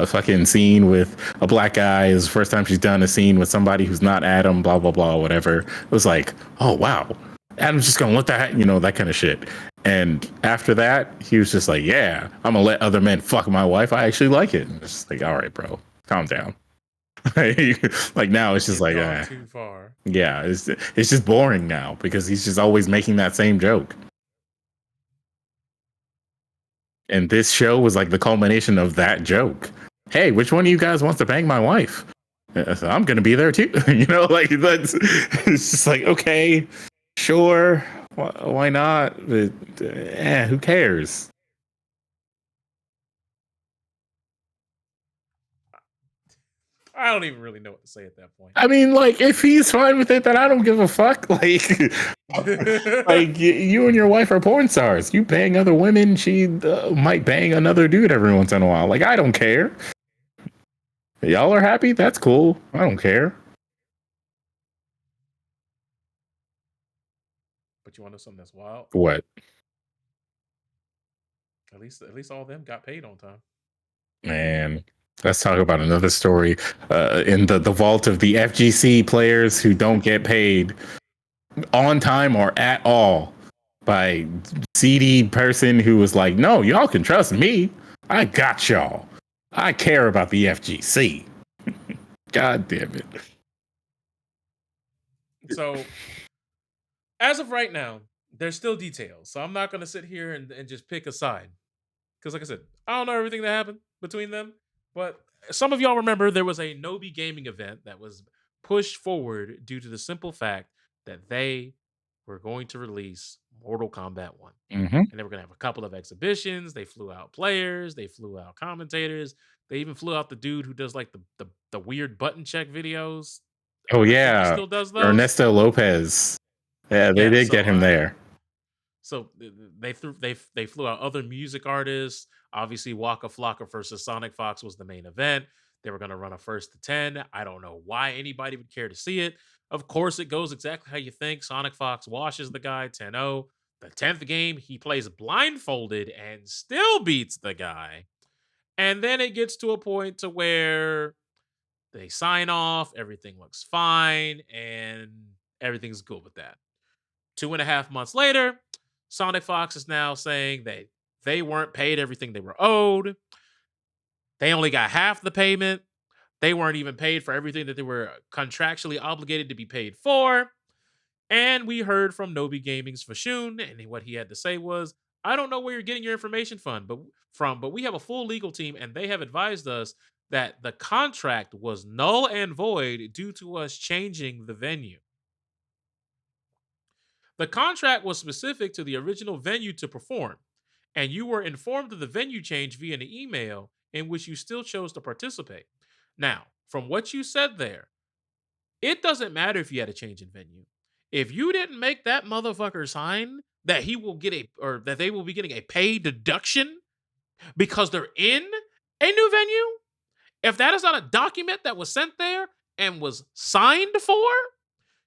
fucking scene with a black guy. It's the first time she's done a scene with somebody who's not Adam, blah blah blah, whatever. It was like, oh wow, Adam's just gonna let that, that kind of shit. And after that, he was just like, yeah, I'm gonna let other men fuck my wife. I actually like it. And it's just like, all right, bro, calm down. Like now it's just like too far. Yeah, it's just boring now because he's just always making that same joke. And this show was like the culmination of that joke. Hey, which one of you guys wants to bang my wife? So I'm gonna be there too. Like that's, it's just like, okay, sure, why not? But who cares? I don't even really know what to say at that point. I mean, like, if he's fine with it, then I don't give a fuck. Like you and your wife are porn stars. You bang other women. She might bang another dude every once in a while. Like, I don't care. Y'all are happy. That's cool. I don't care. But you want to know something that's wild? What? At least all of them got paid on time. Man, let's talk about another story in the vault of the FGC players who don't get paid on time or at all by seedy person who was like, no, y'all can trust me. I got y'all. I care about the FGC. God damn it. So, as of right now, there's still details. So I'm not going to sit here and just pick a side. Because, like I said, I don't know everything that happened between them. But some of y'all remember there was a Nobi gaming event that was pushed forward due to the simple fact that they were going to release Mortal Kombat 1. Mm-hmm. And they were going to have a couple of exhibitions. They flew out players. They flew out commentators. They even flew out the dude who does like the weird button check videos. Oh, I think yeah. he still does those. Ernesto Lopez. Yeah, they did get him there. So they flew out other music artists. Obviously, Waka Flocka versus Sonic Fox was the main event. They were going to run a 1st to 10. I don't know why anybody would care to see it. Of course, it goes exactly how you think. Sonic Fox washes the guy 10-0. The 10th game, he plays blindfolded and still beats the guy. And then it gets to a point to where they sign off, everything looks fine, and everything's good with that. 2.5 months later, Sonic Fox is now saying that they weren't paid everything they were owed. They only got half the payment. They weren't even paid for everything that they were contractually obligated to be paid for. And we heard from Nobi Gaming's Fashoon, and what he had to say was, I don't know where you're getting your information but we have a full legal team, and they have advised us that the contract was null and void due to us changing the venue. The contract was specific to the original venue to perform, and you were informed of the venue change via an email in which you still chose to participate. Now, from what you said there, it doesn't matter if you had a change in venue. If you didn't make that motherfucker sign that he will get that they will be getting a pay deduction because they're in a new venue, if that is not a document that was sent there and was signed for,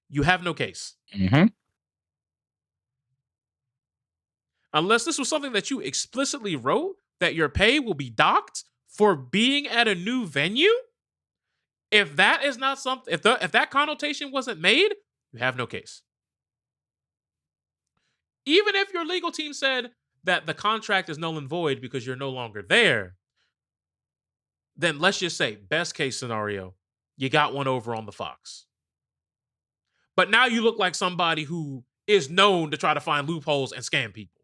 you have no case. Mm-hmm. Unless this was something that you explicitly wrote that your pay will be docked for being at a new venue. If that is not something, if that connotation wasn't made, you have no case. Even if your legal team said that the contract is null and void because you're no longer there, then let's just say, best case scenario, you got one over on the Fox. But now you look like somebody who is known to try to find loopholes and scam people.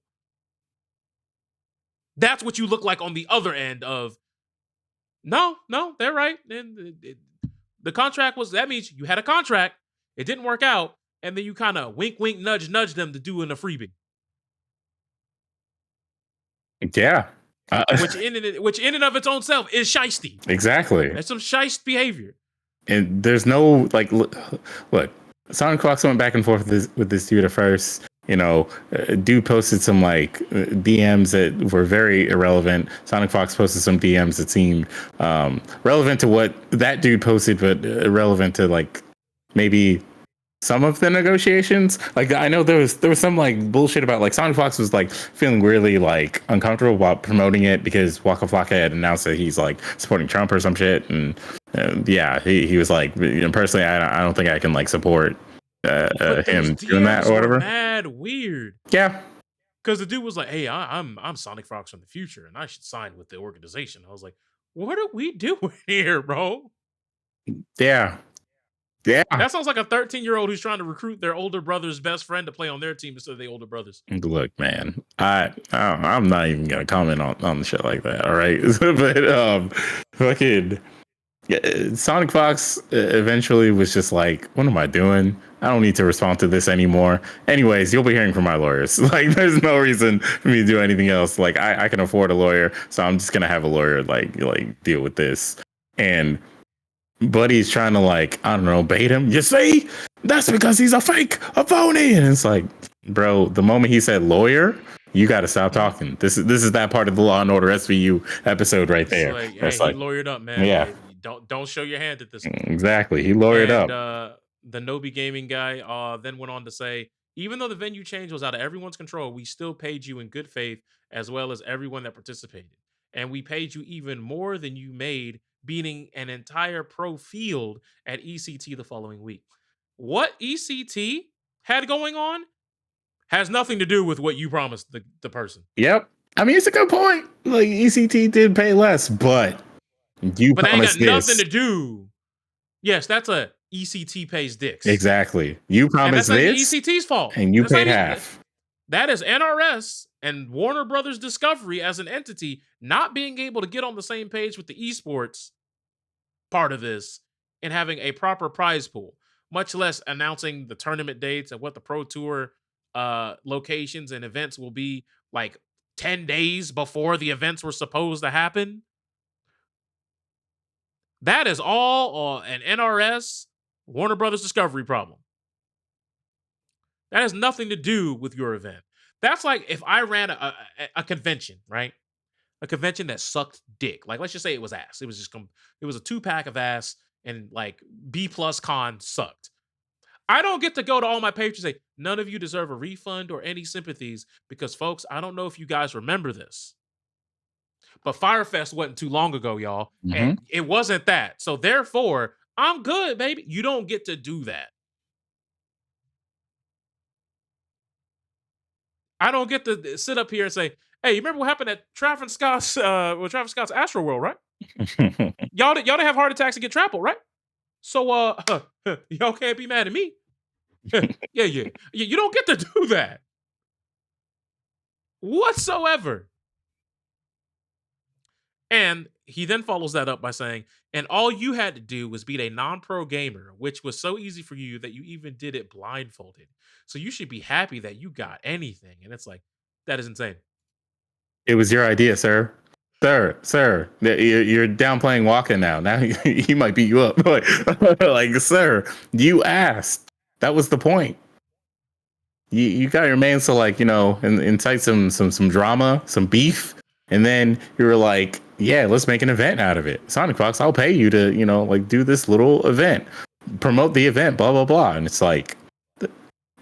That's what you look like on the other end of, no, they're right. And the contract was, that means you had a contract, it didn't work out, and then you kind of wink, nudge them to do in a freebie. Yeah. Which in and of its own self is shiesty. Exactly. That's some shiest behavior. And there's no, like, look, Sonic Fox went back and forth with this dude at first. You know, dude posted some like DMs that were very irrelevant. Sonic Fox posted some DMs that seemed relevant to what that dude posted, but irrelevant to like maybe some of the negotiations. Like, I know there was some like bullshit about like Sonic Fox was like feeling really like uncomfortable about promoting it because Waka Flocka had announced that he's like supporting Trump or some shit, and yeah, he was like, personally, I don't think I can like support him doing that or whatever. Mad weird. Yeah, because the dude was like, "Hey, I'm Sonic Fox from the future, and I should sign with the organization." I was like, "What are we doing here, bro?" Yeah. That sounds like a 13-year-old who's trying to recruit their older brother's best friend to play on their team instead of the older brothers. Look, man, I'm not even gonna comment on the shit like that. All right, but fucking. Sonic Fox eventually was just like, what am I doing? I don't need to respond to this anymore. Anyways, you'll be hearing from my lawyers. Like, there's no reason for me to do anything else. Like, I can afford a lawyer, so I'm just gonna have a lawyer like deal with this. And Buddy's trying to like, I don't know, bait him. You see, that's because he's a fake, a phony. And it's like, bro, the moment he said lawyer, you got to stop talking. This is that part of the Law and Order SVU episode right It's there. like, hey, That's he like, lawyered up, man. yeah, You don't show your hand at this point. exactly. He lawyered And up. the Nobi Gaming guy then went on to say, even though the venue change was out of everyone's control, we still paid you in good faith as well as everyone that participated. And we paid you even more than you made beating an entire pro field at ECT the following week. What ECT had going on has nothing to do with what you promised the person. Yep. I mean, it's a good point. Like ECT did pay less, but you But that ain't got promised nothing this. to do. Yes, that's a ECT pays dicks. Exactly. You And that's promised not even this, ECT's fault. and you That's not paid even, half. that is NRS and Warner Brothers Discovery as an entity not being able to get on the same page with the esports part of this and having a proper prize pool, much less announcing the tournament dates and what the Pro Tour locations and events will be like 10 days before the events were supposed to happen. That is all an NRS Warner Brothers Discovery problem. That has nothing to do with your event. That's like if I ran a convention, right? A convention that sucked dick. Like let's just say it was ass. It was just it was a 2-pack of ass and like B plus con sucked. I don't get to go to all my patrons and say none of you deserve a refund or any sympathies because folks, I don't know if you guys remember this, but Firefest wasn't too long ago, y'all, Mm-hmm. and it wasn't that. So therefore, I'm good, baby. You don't get to do that. I don't get to sit up here and say, "Hey, you remember what happened at Travis Scott's Travis Scott's Astro World, right? Y'all didn't have heart attacks and get trampled, right? So y'all can't be mad at me. Yeah. You don't get to do that whatsoever." And he then follows that up by saying, "And all you had to do was beat a non-pro gamer, which was so easy for you that you even did it blindfolded. So you should be happy that you got anything." And it's like, that is insane. It was your idea, sir. Sir, you're downplaying Walker now. Now he might beat you up. Like, sir, you asked. That was the point. You got your man to like, incite some drama, some beef, and then you were like, yeah, let's make an event out of it. Sonic Fox, I'll pay you to, like do this little event, promote the event, blah blah blah. And it's like,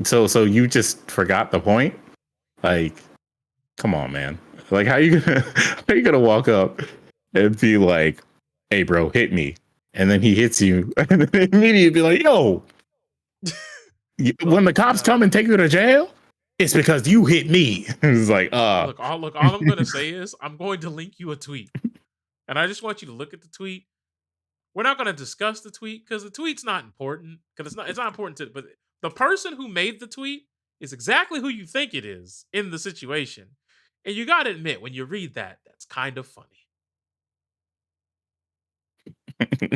so you just forgot the point. Like, come on, man. Like, how you gonna walk up and be like, "Hey, bro, hit me," and then he hits you, and then immediately be like, "Yo, when the cops come and take you to jail, it's because you hit me." It's like, Look, all I'm gonna say is I'm going to link you a tweet, and I just want you to look at the tweet. We're not going to discuss the tweet because the tweet's not important. Because it's not important to. But the person who made the tweet is exactly who you think it is in the situation, and you got to admit when you read that, that's kind of funny. And you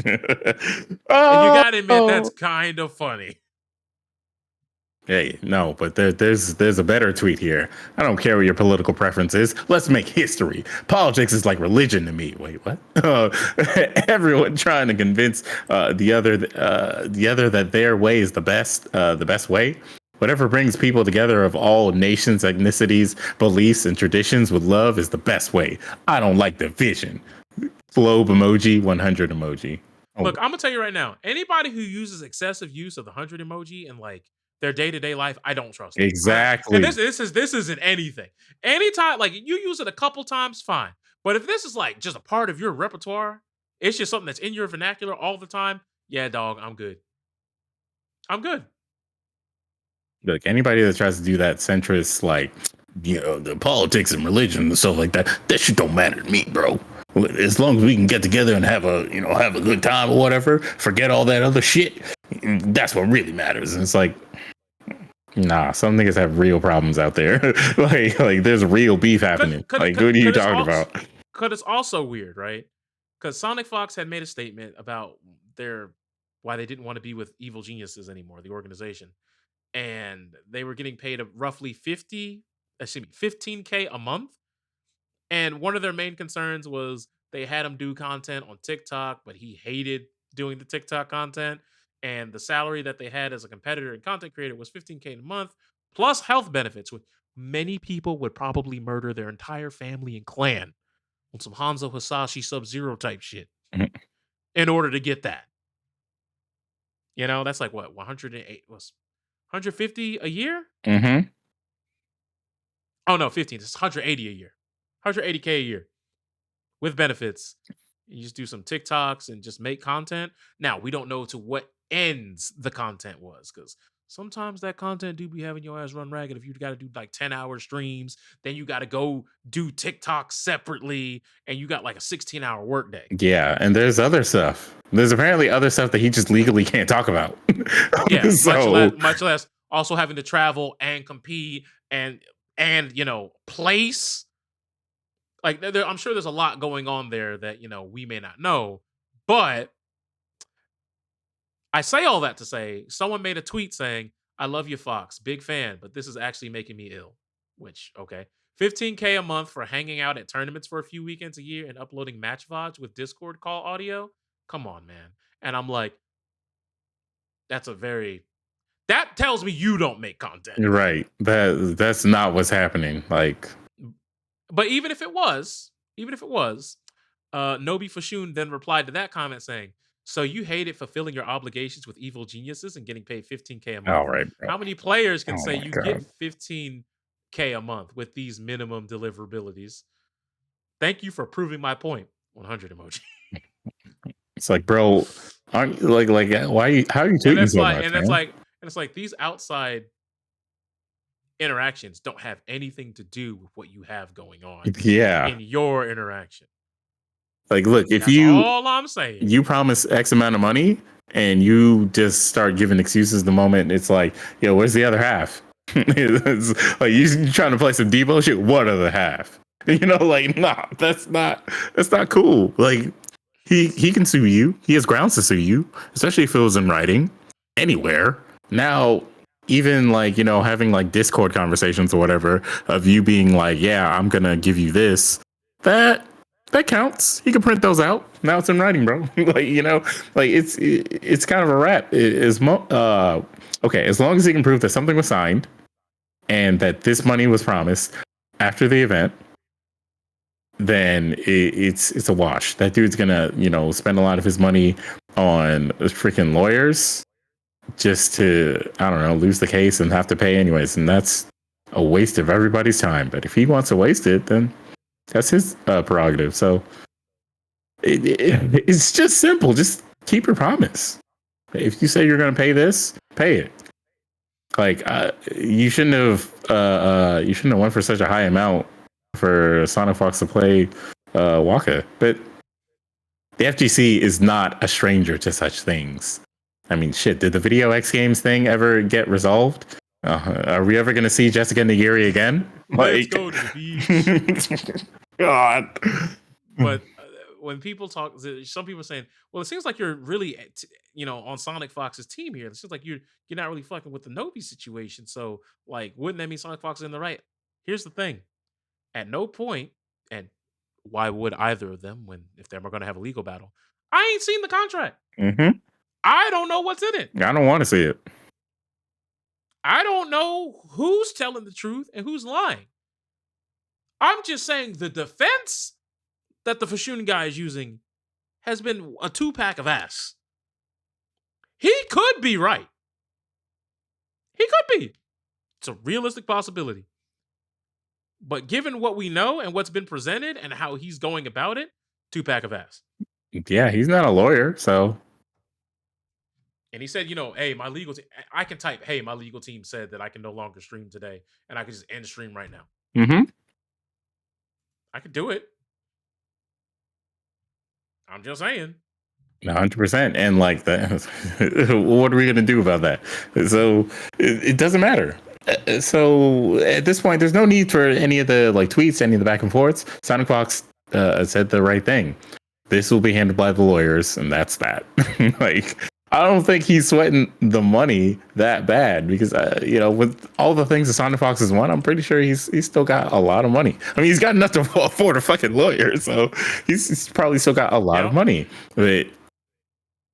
got to admit that's kind of funny. Hey, no, but there's a better tweet here. I don't care what your political preference is. Let's make history. Politics is like religion to me. Wait, what? Everyone trying to convince the other that their way is the best way. Whatever brings people together of all nations, ethnicities, beliefs, and traditions with love is the best way. I don't like division. Globe emoji, 100 emoji. Oh. Look, I'm gonna tell you right now. Anybody who uses excessive use of the 100 emoji in like their day-to-day life, I don't trust them. Exactly. And this isn't anything. Anytime, like you use it a couple times, fine. But if this is like just a part of your repertoire, it's just something that's in your vernacular all the time. Yeah, dog, I'm good. I'm good. Like anybody that tries to do that centrist, like, the politics and religion and stuff like that shit don't matter to me, bro. As long as we can get together and have a good time or whatever, forget all that other shit. That's what really matters. And it's like, nah, some niggas have real problems out there. like there's real beef happening. What are you talking about? Because it's also weird, right? Because Sonic Fox had made a statement about why they didn't want to be with Evil Geniuses anymore, the organization. And they were getting paid roughly 15K a month. And one of their main concerns was they had him do content on TikTok, but he hated doing the TikTok content, and the salary that they had as a competitor and content creator was $15K a month plus health benefits. Which many people would probably murder their entire family and clan on some Hanzo Hasashi Sub-Zero type shit Mhm. in order to get that. That's like what 108 was 150 a year. Mm-hmm. Oh no, 15. It's 180 a year, 180K a year with benefits. You just do some TikToks and just make content. Now we don't know to what ends the content was, because sometimes that content do be having your ass run ragged. If you got to do like 10-hour streams, then you got to go do TikTok separately, and you got like a 16-hour workday. Yeah, and there's other stuff. There's apparently other stuff that he just legally can't talk about. Yeah, So much less also having to travel and compete and place. Like I'm sure there's a lot going on there that we may not know, but I say all that to say someone made a tweet saying, "I love you, Fox, big fan, but this is actually making me ill." Which, okay, 15K a month for hanging out at tournaments for a few weekends a year and uploading match VODs with Discord call audio. Come on, man. And I'm like, that tells me you don't make content. you're right. That's not what's happening. Like, But even if it was, Nobi Fashun then replied to that comment saying, "So you hated fulfilling your obligations with evil geniuses and getting paid 15K a month? all right, bro. How many players can Oh say my you God. get 15K a month with these minimum deliverabilities? Thank you for proving my point." 100 emoji. It's like, bro, aren't you like why? How are you And tweeting so much, man? it's like these outside interactions don't have anything to do with what you have going on Yeah, in your interaction. like, look, if That's all I'm saying. you promise X amount of money and you just start giving excuses the moment it's like, yo, where's the other half? It's like you trying to play some Debo shit. What other half? Like, nah, that's not cool. Like, he can sue you. He has grounds to sue you, especially if it was in writing anywhere. Now, even like, having like Discord conversations or whatever of you being like, yeah, I'm gonna give you this, that counts. He can print those out. Now it's in writing, bro. Like it's kind of a wrap. Okay, as long as he can prove that something was signed and that this money was promised after the event, then it's a wash. That dude's gonna spend a lot of his money on freaking lawyers just to, I don't know, lose the case and have to pay anyways, and that's a waste of everybody's time. But if he wants to waste it, then that's his prerogative. So it's just simple. Just keep your promise. If you say you're going to pay this, pay it. Like, you shouldn't have went for such a high amount for Sonic Fox to play Waka. But the FGC is not a stranger to such things. I mean, shit, did the Video X Games thing ever get resolved? Are we ever going to see Jessica Nigiri again? Let's go to the beach. God. But when people talk, some people are saying, "Well, it seems like you're really, on Sonic Fox's team here. It seems like you're not really fucking with the Nobi situation. So, like, wouldn't that mean Sonic Fox is in the right?" Here's the thing: at no point, and why would either of them, if they're going to have a legal battle? I ain't seen the contract. Mm-hmm. I don't know what's in it. I don't want to see it. I don't know who's telling the truth and who's lying. I'm just saying the defense that the Fashun guy is using has been a 2-pack of ass. He could be right. He could be. It's a realistic possibility. But given what we know and what's been presented and how he's going about it, 2-pack of ass. Yeah, he's not a lawyer, so. And he said, hey, my legal team, I can type, "Hey, my legal team said that I can no longer stream today and I can just end stream right now." Mm-hmm. I could do it. I'm just saying. 100%. And like that, what are we going to do about that? So it doesn't matter. So at this point, there's no need for any of the like tweets, any of the back and forths. Sonic Fox said the right thing. This will be handled by the lawyers, and that's that. Like, I don't think he's sweating the money that bad because, with all the things that Sonic Fox has won, I'm pretty sure he's still got a lot of money. I mean, he's got enough to afford a fucking lawyer, so he's probably still got a lot of money. But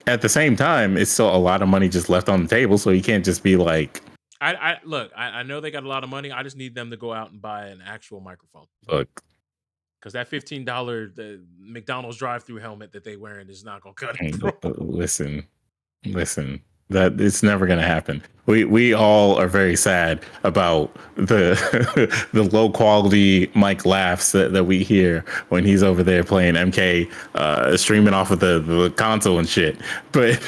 at the same time, it's still a lot of money just left on the table. So you can't just be like, I look. I know they got a lot of money. I just need them to go out and buy an actual microphone. look, Because that $15 McDonald's drive-through helmet that they wearing is not gonna cut it, bro. listen, that it's never going to happen. We all are very sad about the the low quality mic laughs that we hear when he's over there playing MK, streaming off of the console and shit. But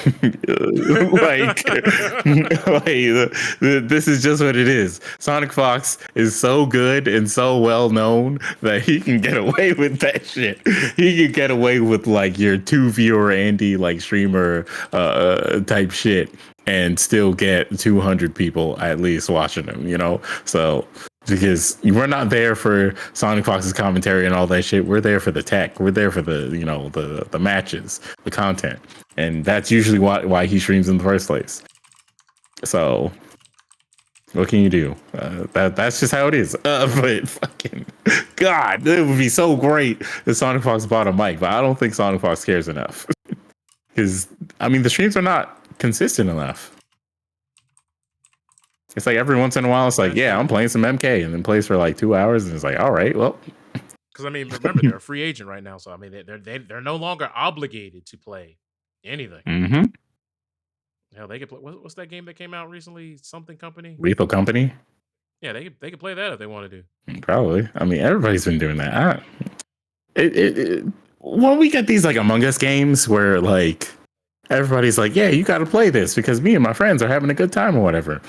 this is just what it is. Sonic Fox is so good and so well known that he can get away with that shit. He can get away with like your 2 viewer Andy like streamer type shit and still get 200 people at least watching him, you know? So because we're not there for Sonic Fox's commentary and all that shit. We're there for the tech. We're there for the, you know, the matches, the content. And that's usually why he streams in the first place. So what can you do? That's just how it is. But fucking God, it would be so great if Sonic Fox bought a mic, but I don't think Sonic Fox cares enough. Because I mean, the streams are not consistent enough. It's like every once in a while, it's like, yeah, I'm playing some MK, and then plays for like 2 hours, and it's like, all right, well. Because I mean, remember they're a free agent right now, so I mean they're no longer obligated to play anything. Mm-hmm. Hell, they could play. What's that game that came out recently? Something Company. Lethal Company. Yeah, they could play that if they want to do. Probably. I mean, everybody's been doing that. When we get these like Among Us games where like everybody's like, yeah, you got to play this because me and my friends are having a good time or whatever.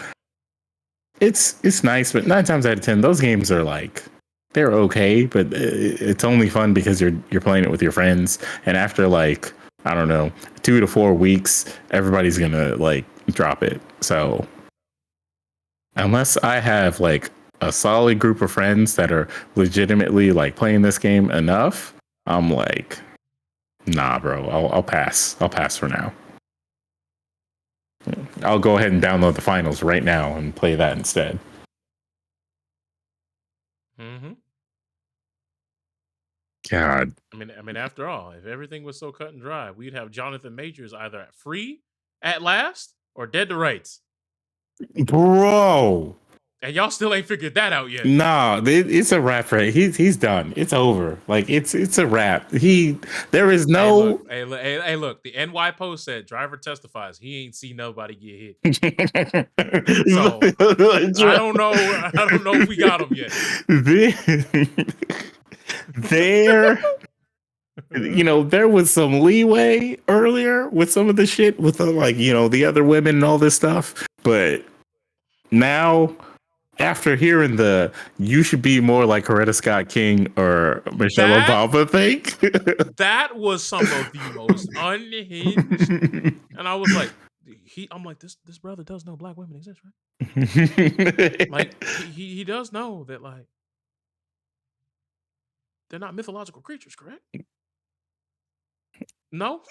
It's nice, but 9 times out of 10, those games are like, they're okay, but it's only fun because you're playing it with your friends. And after like, I don't know, 2 to 4 weeks, everybody's gonna like drop it. So unless I have like a solid group of friends that are legitimately like playing this game enough, I'm like, nah, bro, I'll pass. I'll pass for now. I'll go ahead and download the finals right now and play that instead. Mm-hmm. God. I mean, after all, if everything was so cut and dry, we'd have Jonathan Majors either free at last or dead to rights. Bro. And y'all still ain't figured that out yet. Nah, it's a wrap for him. He's done. It's over. Like it's a wrap. There is no. Hey, look. The NY Post said driver testifies he ain't seen nobody get hit. So I don't know. I don't know if we got him yet. There, you know, there was some leeway earlier with some of the shit with the, like, you know, the other women and all this stuff, but now. After hearing you should be more like Coretta Scott King or Michelle Obama thing. That was some of the most unhinged. And I was like, I'm like, this brother does know black women exist, right? Like, he does know that, like, they're not mythological creatures, correct? No.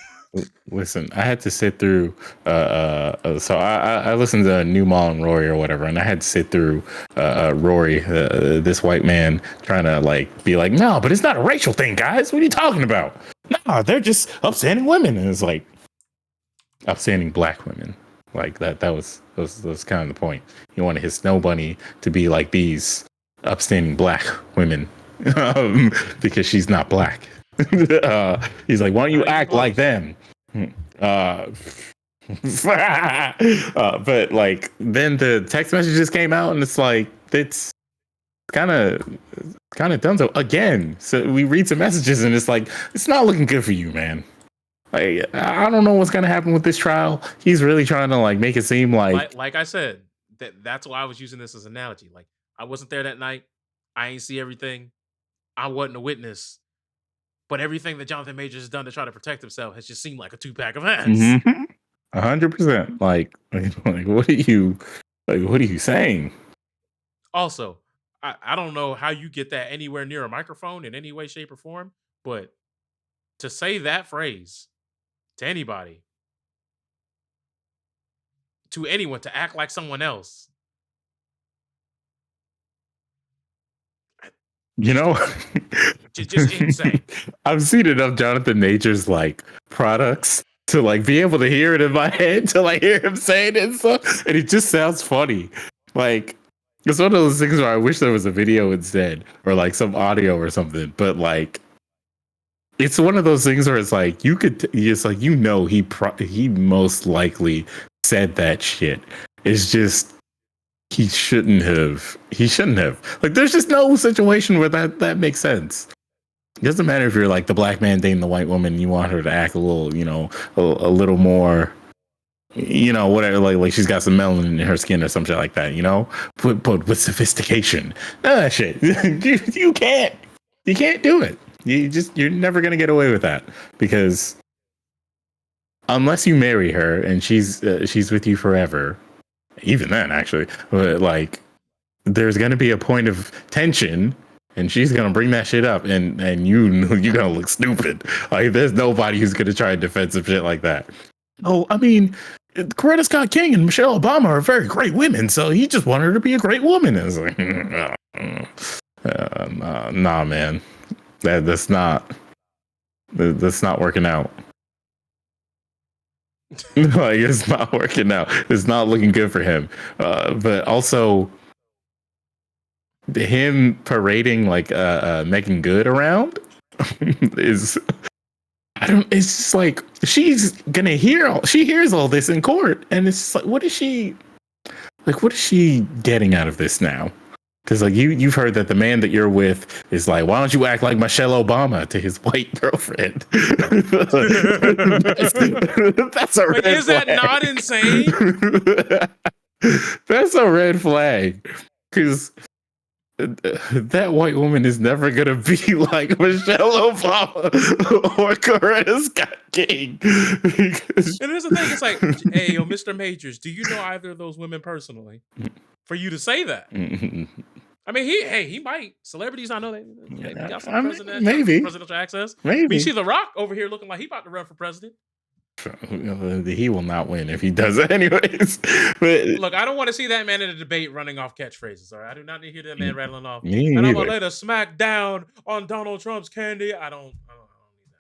Listen, I had to sit through. So I listened to New Mall and Rory or whatever, and I had to sit through Rory, this white man, trying to like be like, no, but it's not a racial thing, guys. What are you talking about? No, they're just upstanding women, and it's like upstanding black women. Like that was kind of the point. You wanted his Snow Bunny to be like these upstanding black women because she's not black. He's like, why don't you act like them? But like then the text messages came out and it's like it's kind of done so again. So we read some messages and it's like it's not looking good for you, man. Like I don't know what's gonna happen with this trial. He's really trying to like make it seem like I said, that's why I was using this as an analogy. Like I wasn't there that night. I ain't see everything. I wasn't a witness. But everything that Jonathan Majors has done to try to protect himself has just seemed like a 2-pack of hands. 100%. Like what are you saying? Also, I don't know how you get that anywhere near a microphone in any way, shape, or form, but to say that phrase to anybody, to anyone, to act like someone else. You know, just insane. I've seen enough Jonathan Majors like products to like be able to hear it in my head, to like hear him saying it and stuff, and it just sounds funny. Like it's one of those things where I wish there was a video instead, or like some audio or something. But like, it's one of those things where it's like you could, it's like he most likely said that shit. It's just he shouldn't have. He shouldn't have. Like, there's just no situation where that makes sense. It doesn't matter if you're like the black man dating the white woman, and you want her to act a little, a little more, whatever, like she's got some melanin in her skin or something like that, but with sophistication. None of that shit. You can't do it. You're never gonna get away with that, because unless you marry her and she's with you forever, even then, actually, but like, there's gonna be a point of tension, and she's gonna bring that shit up, and you're gonna look stupid. Like, there's nobody who's gonna try and defend some shit like that. Oh, I mean, Coretta Scott King and Michelle Obama are very great women, so he just wanted her to be a great woman. And it's like, nah, man, that's not working out. Like, it's not working out. It's not looking good for him. But also, him parading like Megan Good around is, I don't. It's just like she's gonna she hears all this in court, and it's like, what is she getting out of this now? Because like you've heard that the man that you're with is like, why don't you act like Michelle Obama to his white girlfriend? That's a like, red is flag. that not insane? That's a red flag, because that white woman is never gonna be like Michelle Obama or Coretta Scott King. And here's the thing: it's like, hey, yo, Mr. Majors, do you know either of those women personally? For you to say that, I mean, he might. Celebrities, I know they got some presidential access. Maybe. I mean, see The Rock over here looking like he about to run for president. He will not win if he does it anyways. But look, I don't want to see that man in a debate running off catchphrases. All right, I do not need to hear that man rattling off. Me and either. I'm gonna lay the smack down on Donald Trump's candy. I don't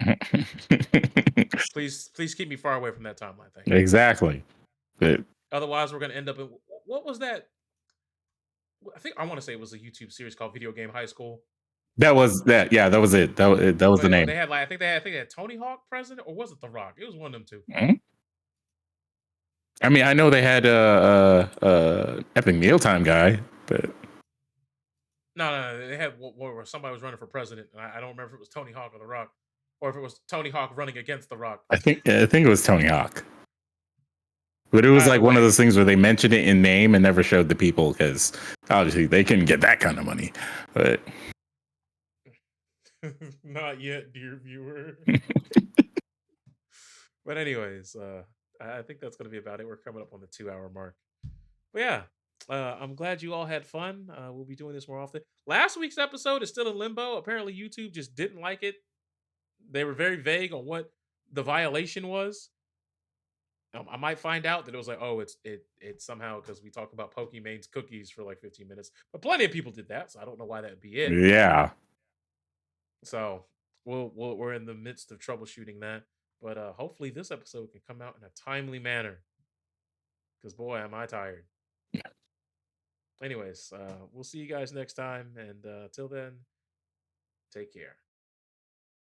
need that. please keep me far away from that timeline. Thank you. Exactly. But otherwise, we're gonna end up in, what was that? I think I want to say it was a YouTube series called Video Game High School. That was that. Yeah, that was it. That was the name. They had like I think they had Tony Hawk president, or was it The Rock? It was one of them two. Mm-hmm. I mean, I know they had Epic Mealtime guy, but no, they had where somebody was running for president, and I don't remember if it was Tony Hawk or The Rock, or if it was Tony Hawk running against The Rock. I think it was Tony Hawk. But it was like one of those things where they mentioned it in name and never showed the people, because obviously they couldn't get that kind of money. But not yet, dear viewer. But anyways, I think that's going to be about it. We're coming up on the 2-hour mark. But yeah, I'm glad you all had fun. We'll be doing this more often. Last week's episode is still in limbo. Apparently YouTube just didn't like it. They were very vague on what the violation was. I might find out that it was like, oh, it's somehow because we talk about Pokemon's cookies for like 15 minutes. But plenty of people did that, so I don't know why that would be it. Yeah. So we're in the midst of troubleshooting that. But hopefully this episode can come out in a timely manner. Because boy, am I tired. Anyways, we'll see you guys next time. And till then, take care.